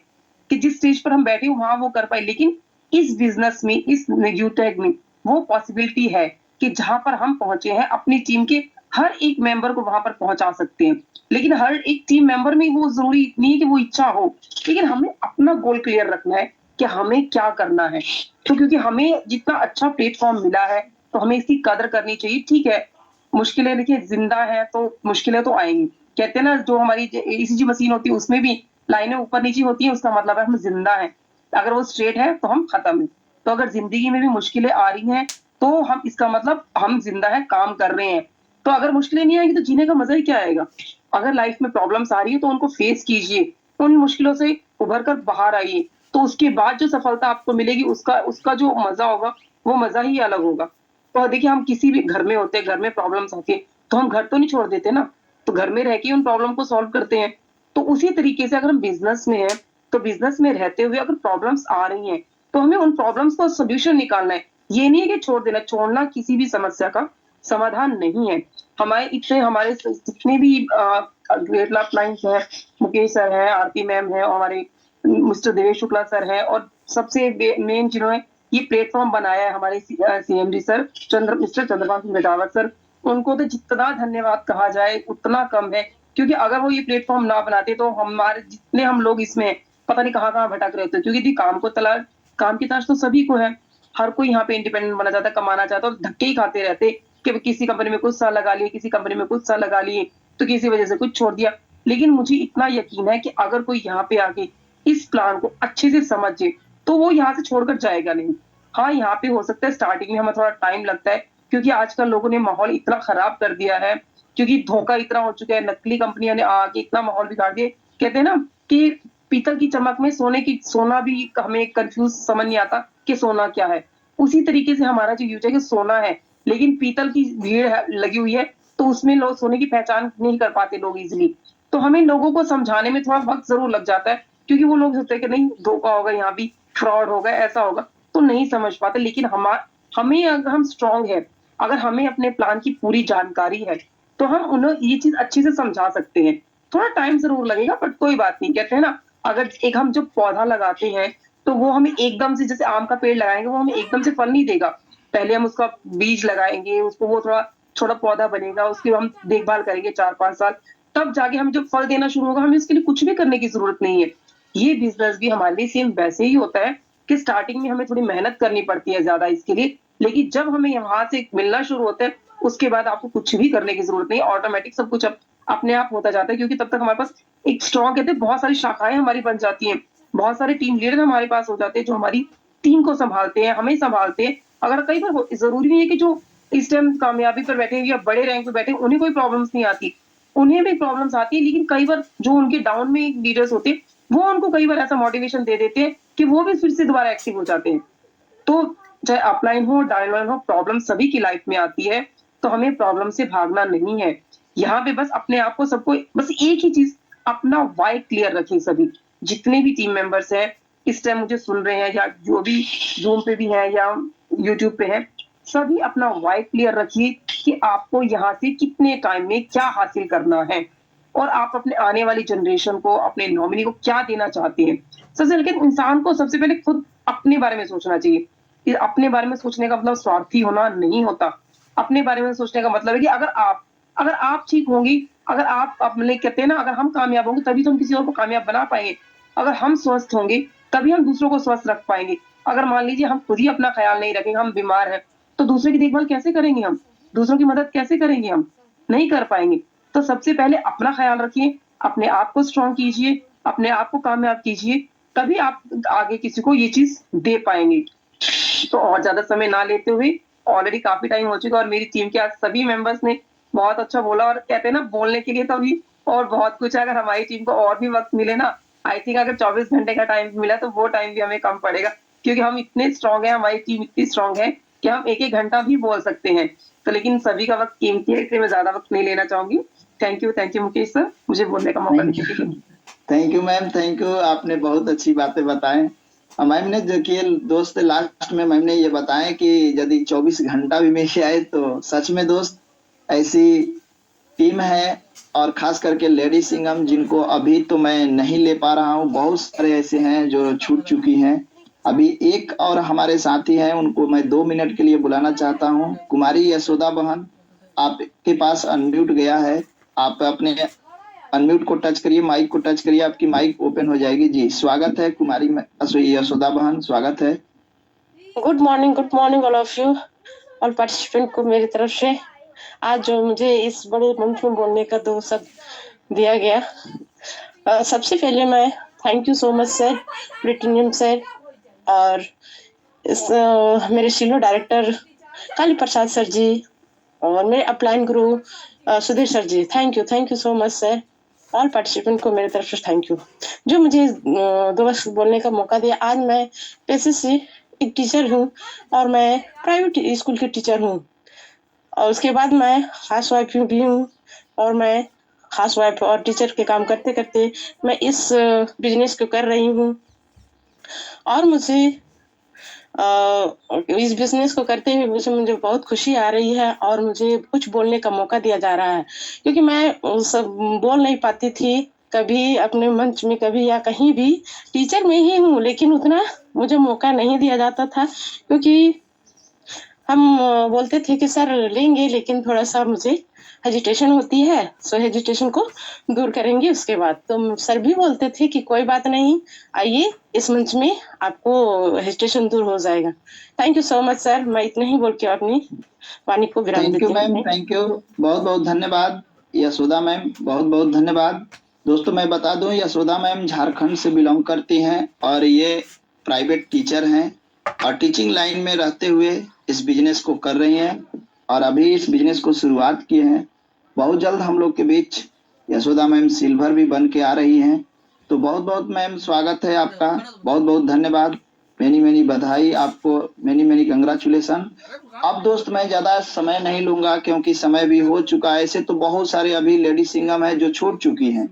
कि जिस स्टेज पर हम बैठे वहां वो कर पाए। लेकिन इस बिजनेस में, इस यूटेक में वो पॉसिबिलिटी है कि जहां पर हम पहुंचे हैं अपनी टीम के हर एक मेंबर को वहां पर पहुंचा सकते हैं। लेकिन हर एक टीम मेंबर में वो जरूरी नहीं है कि वो इच्छा हो, लेकिन हमें अपना गोल क्लियर रखना है कि हमें क्या करना है। तो क्योंकि हमें जितना अच्छा प्लेटफॉर्म मिला है तो हमें इसकी कदर करनी चाहिए। ठीक है, मुश्किलें देखिए जिंदा है तो मुश्किलें तो आएंगी। कहते हैं ना जो हमारी ईसीजी मशीन होती है उसमें भी लाइनें ऊपर नीचे होती हैं, उसका मतलब है हम जिंदा हैं। अगर वो स्ट्रेट है तो हम खत्म है। तो अगर जिंदगी में भी मुश्किलें आ रही हैं तो हम, इसका मतलब हम जिंदा है, काम कर रहे हैं। तो अगर मुश्किलें नहीं आएंगी तो जीने का मजा ही क्या आएगा। अगर लाइफ में प्रॉब्लम्स आ रही है तो उनको फेस कीजिए, उन मुश्किलों से उभर कर बाहर आइए, तो उसके बाद जो सफलता आपको मिलेगी उसका जो मजा होगा वो मजा ही अलग होगा। तो देखिए हम किसी भी घर में होते हैं, घर में प्रॉब्लम्स आती है तो हम घर तो नहीं छोड़ देते ना, तो घर में रह के उन प्रॉब्लम को सॉल्व करते हैं। तो उसी तरीके से अगर हम बिजनेस में है तो बिजनेस में रहते हुए अगर प्रॉब्लम्स आ रही हैं तो हमें उन प्रॉब्लम्स को सोल्यूशन निकालना है। ये नहीं है कि छोड़ देना, छोड़ना किसी भी समस्या का समाधान नहीं है। हमारे जितने भी ग्रेट लाइफ लाइन्स है, मुकेश सर है, आरती मैम है, और हमारे मिस्टर देवेश शुक्ला सर है, और सबसे मेन जिन्होंने ये प्लेटफॉर्म बनाया है हमारे CMD sir mister Chandrakant Metawat sir, उनको तो जितना धन्यवाद कहा जाए उतना कम है। क्योंकि अगर वो ये प्लेटफॉर्म ना बनाते तो हमारे जितने हम लोग इसमें पता नहीं कहाँ भटक रहे थे। क्योंकि काम की तलाश तो सभी को है, हर कोई यहाँ पे इंडिपेंडेंट बना चाहता है, कमाना चाहता है, और धक्के ही खाते रहते कि किसी कंपनी में कुछ साल लगा लिए, किसी कंपनी में कुछ साल लगा लिए, तो किसी वजह से कुछ छोड़ दिया। लेकिन मुझे इतना यकीन है कि अगर कोई यहाँ पे आके इस प्लान को अच्छे से समझे तो वो यहाँ से छोड़कर जाएगा नहीं। हाँ, यहाँ पे हो सकता है स्टार्टिंग में हमें थोड़ा टाइम लगता है, क्योंकि आजकल लोगों ने माहौल इतना खराब कर दिया है, क्योंकि धोखा इतना हो चुका है, नकली कंपनियों ने आके इतना माहौल बिगाड़ दिया। कहते हैं ना कि पीतल की चमक में सोना भी हमें कंफ्यूज समझ नहीं आता कि सोना क्या है। उसी तरीके से हमारा जो यूज है कि सोना है, लेकिन पीतल की भीड़ लगी हुई है तो उसमें लोग सोने की पहचान नहीं कर पाते लोग इजिली। तो हमें लोगों को समझाने में थोड़ा वक्त जरूर लग जाता है, क्योंकि वो लोग सोचते हैं कि नहीं धोखा होगा, यहाँ भी फ्रॉड होगा, ऐसा होगा, तो नहीं समझ पाते। लेकिन हमें अगर हम स्ट्रांग है, अगर हमें अपने प्लान की पूरी जानकारी है तो हम उन्हें ये चीज अच्छे से समझा सकते हैं। थोड़ा टाइम जरूर लगेगा बट कोई बात नहीं। कहते हैं ना, अगर एक हम जो पौधा लगाते हैं तो वो हमें एकदम से, जैसे आम का पेड़ लगाएंगे, वो हमें एकदम से फल नहीं देगा। पहले हम उसका बीज लगाएंगे, उसको वो थोड़ा छोटा पौधा बनेगा, उसकी हम देखभाल करेंगे 4-5 साल, तब जाके हमें जब फल देना शुरू होगा। हमें उसके लिए कुछ भी करने की जरूरत नहीं है। ये बिजनेस भी हमारे लिए सेम वैसे ही होता है कि स्टार्टिंग में हमें थोड़ी मेहनत करनी पड़ती है ज्यादा इसके लिए, लेकिन जब हमें यहाँ से मिलना शुरू होता है उसके बाद आपको कुछ भी करने की जरूरत नहीं, ऑटोमेटिक सब कुछ अपने आप होता जाता है। क्योंकि तब तक हमारे पास एक स्ट्रॉन्ग, कहते हैं, बहुत सारी शाखाएं हमारी बन जाती हैं, बहुत सारे टीम लीडर हमारे पास हो जाते हैं जो हमारी टीम को संभालते हैं, हमें संभालते हैं। अगर कई बार जरूरी नहीं है कि जो इस टाइम कामयाबी पर बैठे या बड़े रैंक पे बैठे उन्हें कोई प्रॉब्लम्स नहीं आती, उन्हें भी प्रॉब्लम्स आती है। लेकिन कई बार जो उनके डाउन में लीडर्स होते हैं वो उनको कई बार ऐसा मोटिवेशन दे देते हैं कि वो भी फिर से दोबारा एक्टिव हो जाते हैं। तो चाहे अपलाइन हो, डाउनलाइन हो, प्रॉब्लम सभी की लाइफ में आती है, तो हमें प्रॉब्लम से भागना नहीं है। यहाँ पे बस अपने आप को, सबको बस एक ही चीज, अपना वाई क्लियर रखें। सभी जितने भी टीम मेंबर्स हैं इस टाइम मुझे सुन रहे हैं, या जो भी जूम पे भी है या यूट्यूब पे है, सभी अपना वाई क्लियर रखिए कि आपको यहाँ से कितने टाइम में क्या हासिल करना है, और आप अपने आने वाली जनरेशन को, अपने नॉमिनी को क्या देना चाहते हैं। सबसे लेकिन इंसान को सबसे पहले खुद अपने बारे में सोचना चाहिए। अपने बारे में सोचने का मतलब स्वार्थी होना नहीं होता। अपने बारे में सोचने का मतलब है कि अगर आप ठीक होंगी, अगर आप अपने, कहते हैं ना, अगर हम कामयाब होंगे तभी तो हम किसी और को कामयाब बना पाएंगे। अगर हम स्वस्थ होंगे तभी हम दूसरों को स्वस्थ रख पाएंगे। अगर मान लीजिए हम खुद ही अपना ख्याल नहीं रखेंगे, हम बीमार हैं, तो दूसरे की देखभाल कैसे करेंगे हम, दूसरों की मदद कैसे करेंगे, हम नहीं कर पाएंगे। तो सबसे पहले अपना ख्याल रखिए, अपने आप को स्ट्रॉन्ग कीजिए, अपने आप को कामयाब कीजिए, तभी आप आगे किसी को ये चीज दे पाएंगे। तो और ज्यादा समय ना लेते हुए, ऑलरेडी काफी टाइम हो चुका और मेरी टीम के आज सभी मेंबर्स ने बहुत अच्छा बोला, और कहते हैं ना, बोलने के लिए तो अभी और बहुत कुछ है। अगर हमारी टीम को और भी वक्त मिले ना, आई थिंक अगर 24 घंटे का टाइम मिला तो वो टाइम भी हमें कम पड़ेगा, क्योंकि हम इतने स्ट्रांग हैं, हमारी टीम इतनी स्ट्रांग है कि हम 1-1 घंटा भी बोल सकते हैं। तो लेकिन सभी का वक्त कीमती है, इसलिए मैं ज्यादा वक्त नहीं लेना चाहूंगी। थैंक यू मुकेश सर, मुझे बोलने का मौका देने के लिए। Thank you ma'am, thank you, आपने बहुत अच्छी बातें बताएं। मैम ने देखिए दोस्त लास्ट में मैम ने ये बताया कि यदि 24 घंटा भी मिल जाए तो सच में दोस्त ऐसी टीम है, और खास करके लेडी सिंघम जिनको अभी तो मैं नहीं ले पा रहा हूँ, बहुत सारे ऐसे हैं जो छूट चुकी हैं। अभी एक और हमारे साथी हैं, उनको मैं 2 मिनट के लिए बुलाना चाहता हूँ। कुमारी यशोदा बहन, आपके पास अनम्यूट गया है, आप अपने अनम्यूट को टच करिए, माइक को टच करिए, आपकी माइक ओपन हो जाएगी। जी स्वागत है कुमारी यशोदा बहन, स्वागत है। Good morning all of you, all participant को मेरी तरफ से। आज जो मुझे इस बड़े मंच में बोलने का दो शब्द दिया गया, सबसे पहले मैं thank you so much sir, platinum sir, और इस मेरे senior director Kali Prasad sir ji, और मेरे अपलाइन गुरु Sudhir sir ji. Thank you so much sir. All participant को मेरी तरफ से थैंक यू, जो मुझे 2 वर्ष बोलने का मौका दिया। आज मैं पेशे से एक टीचर हूँ, और मैं प्राइवेट स्कूल की टीचर हूँ, और उसके बाद मैं हाउस वाइफ भी हूँ, और मैं हाउस वाइफ और टीचर के काम करते करते मैं इस बिजनेस को कर रही हूँ। और मुझे इस बिजनेस को करते हुए मुझे बहुत खुशी आ रही है, और मुझे कुछ बोलने का मौका दिया जा रहा है, क्योंकि मैं सब बोल नहीं पाती थी कभी अपने मंच में, कभी या कहीं भी। टीचर में ही हूँ, लेकिन उतना मुझे मौका नहीं दिया जाता था, क्योंकि हम बोलते थे कि सर लेंगे, लेकिन थोड़ा सा मुझे हेजिटेशन होती है, सो हेजिटेशन को दूर करेंगे उसके बाद। तो सर भी बोलते थे कि कोई बात नहीं, आइए इस मंच में आपको हेजिटेशन दूर हो जाएगा। Thank you so much sir, मैं इतना ही बोल के अपनी वाणी को विराम देती हूँ। Thank you ma'am, thank you, बहुत बहुत धन्यवाद यशोदा मैम, बहुत बहुत धन्यवाद। दोस्तों मैं बता दूं, यशोदा मैम झारखंड से बिलोंग करती हैं, और ये प्राइवेट टीचर हैं, और टीचिंग लाइन में रहते हुए इस बिजनेस को कर रही हैं, और अभी इस बिजनेस को शुरुआत किए हैं। बहुत जल्द हम लोग के बीच यशोदा मैम सिल्वर भी बन के आ रही हैं। तो बहुत बहुत मैम स्वागत है आपका, बहुत बहुत धन्यवाद, मेनी बधाई आपको, मेनी कंग्रेचुलेसन। अब दोस्त मैं ज्यादा समय नहीं लूंगा, क्योंकि समय भी हो चुका है। ऐसे तो बहुत सारे अभी लेडी सिंगम है जो छूट चुकी हैं,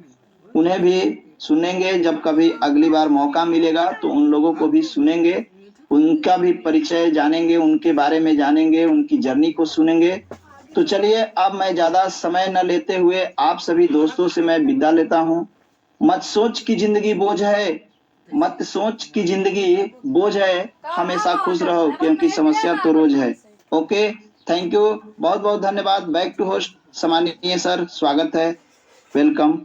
उन्हें भी सुनेंगे जब कभी अगली बार मौका मिलेगा, तो उन लोगों को भी सुनेंगे, उनका भी परिचय जानेंगे, उनके बारे में जानेंगे, उनकी जर्नी को सुनेंगे। तो चलिए अब मैं ज्यादा समय न लेते हुए आप सभी दोस्तों से मैं विदा लेता हूँ। मत सोच की जिंदगी बोझ है, मत सोच की जिंदगी बोझ है, हमेशा खुश रहो क्योंकि समस्या तो रोज है। ओके, थैंक यू, बहुत बहुत धन्यवाद। बैक टू होस्ट सम्माननीय सर, स्वागत है, welcome.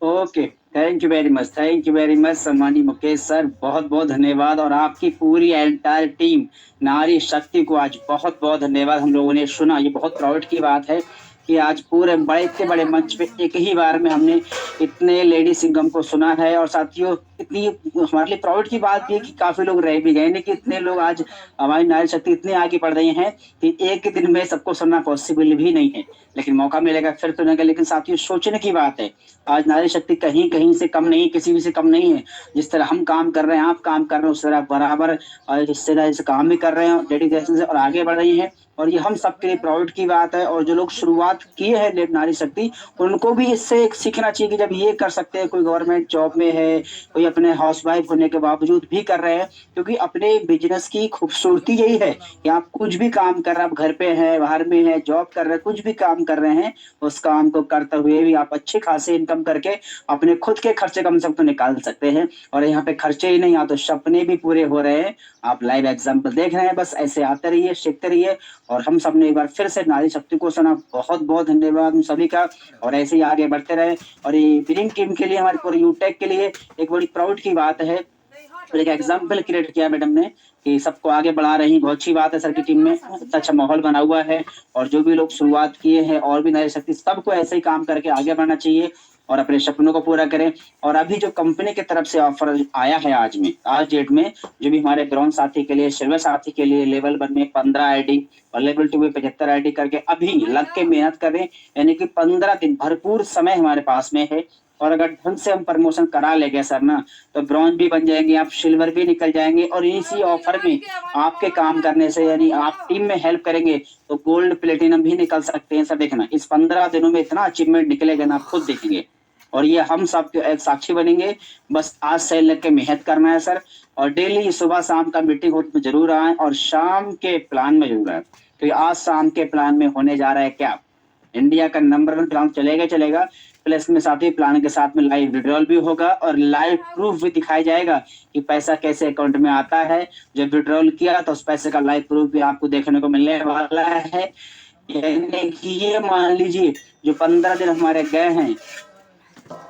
Okay, thank you very much सम्मानीय मुकेश सर, बहुत बहुत धन्यवाद। और आपकी पूरी एंटायर टीम नारी शक्ति को आज बहुत बहुत धन्यवाद। हम लोगों ने सुना, ये बहुत प्राउड की बात है कि आज पूरे इतने बड़े मंच पे एक ही बार में हमने इतने लेडी सिंगम को सुना है। और साथियों, इतनी हमारे लिए प्राउड की बात भी है कि काफी लोग रह भी गए, नहीं कि इतने लोग आज हमारी नारी शक्ति इतनी आगे बढ़ रही हैं कि एक ही दिन में सबको सुनना पॉसिबल भी नहीं है, लेकिन मौका मिलेगा फिर तो नहीं। लेकिन साथियों, सोचने की बात है, आज नारी शक्ति कहीं कहीं से कम नहीं, किसी भी से कम नहीं है। जिस तरह हम काम कर रहे हैं, आप काम कर रहे हैं, उस तरह बराबर हिस्सेदारी से काम भी कर रहे हैं, डेडिकेशन से, और आगे बढ़ रही है। और ये हम सबके लिए प्राउड की बात है। और जो लोग शुरुआत किए हैं नारी शक्ति, उनको भी इससे एक सीखना चाहिए कि जब ये कर सकते हैं, कोई गवर्नमेंट जॉब में है, कोई अपने हाउसवाइफ होने के बावजूद भी कर रहे हैं, क्योंकि अपने बिजनेस की खूबसूरती यही है कि आप कुछ भी काम कर रहे हैं, आप घर पे हैं, बाहर में हैं, जॉब कर रहे हैं, कुछ भी काम कर रहे हैं, उस काम को करते हुए भी आप अच्छे खासे इनकम करके अपने खुद के खर्चे कम से कम तो निकाल सकते हैं। और यहाँ पे खर्चे ही नहीं, यहाँ तो सपने भी पूरे हो रहे हैं। आप लाइव एग्जाम्पल देख रहे हैं, बस ऐसे आते रहिए, सीखते रहिए। और हम सबने एक बार फिर से नारी शक्ति को सुना, बहुत बहुत धन्यवाद हम सभी का, और ऐसे ही आगे बढ़ते रहे। और ये विनिंग टीम के लिए, हमारे पूरे यूटेक के लिए एक बड़ी प्राउड की बात है, एक एग्जाम्पल क्रिएट किया मैडम ने कि सबको आगे बढ़ा रही, बहुत अच्छी बात है। सर की टीम में अच्छा माहौल बना हुआ है, और जो भी लोग शुरुआत किए हैं और भी नारी शक्ति, सबको ऐसे ही काम करके आगे बढ़ना चाहिए और अपने सपनों को पूरा करें। और अभी जो कंपनी की तरफ से ऑफर आया है आज डेट में, जो भी हमारे ब्रॉन्ज साथी के लिए, सिल्वर साथी के लिए लेवल 1 में 15 आईडी और लेवल 2 में 75 आईडी करके अभी लग के मेहनत करें, यानी कि 15 दिन भरपूर समय हमारे पास में है और अगर ढंग से हम प्रमोशन करा लेंगे सर ना, तो ब्रॉन्ज भी बन जाएंगे, आप सिल्वर भी निकल जाएंगे, और इसी ऑफर में आपके काम करने से, यानी आप टीम में हेल्प करेंगे तो गोल्ड प्लेटिनम भी निकल सकते हैं सर। देखना इस 15 दिनों में इतना अचीवमेंट निकलेगा ना, आप खुद देखेंगे, और ये हम सब एक साक्षी बनेंगे। बस आज से लग के मेहनत करना है सर, और डेली सुबह शाम का मीटिंग हो तो जरूर आए, और शाम के प्लान में जरूर आए। तो आज शाम के प्लान में होने जा रहा है क्या, इंडिया का नंबर 1 प्लान चलेगा, प्लस में साथ ही प्लान के साथ में लाइव विड्रॉल भी होगा, और लाइव प्रूफ भी दिखाया जाएगा कि पैसा कैसे अकाउंट में आता है। जब विड्रॉल किया तो उस पैसे का लाइव प्रूफ भी आपको देखने को मिलने वाला है। यानी कि ये मान लीजिए जो 15 दिन हमारे गए हैं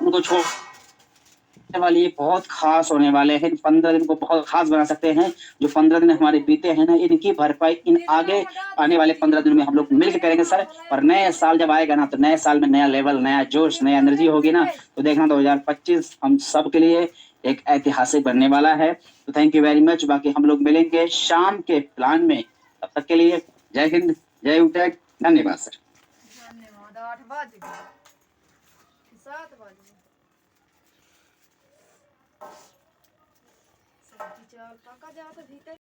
उनको छोड़ने वाली ये बहुत खास होने वाले हैं। 15 दिन को बहुत खास बना सकते हैं। जो 15 दिन हमारे बीते हैं ना, इनकी भरपाई इन आगे आने वाले 15 दिन में हम लोग मिलकर करेंगे सर। और नए साल जब आएगा ना, तो नए साल में नया लेवल, नया जोश, नया एनर्जी होगी ना, तो देखना 2025 हम सब के लिए एक ऐतिहासिक बनने वाला है। तो थैंक यू वेरी मच। बाकी हम लोग मिलेंगे शाम के प्लान में, तब तक के लिए जय हिंद, जय उटेक, धन्यवाद सर। धन्यवाद। 8 बज गए, 7 बज गए, सब्जी चावल पका जाता भीतर।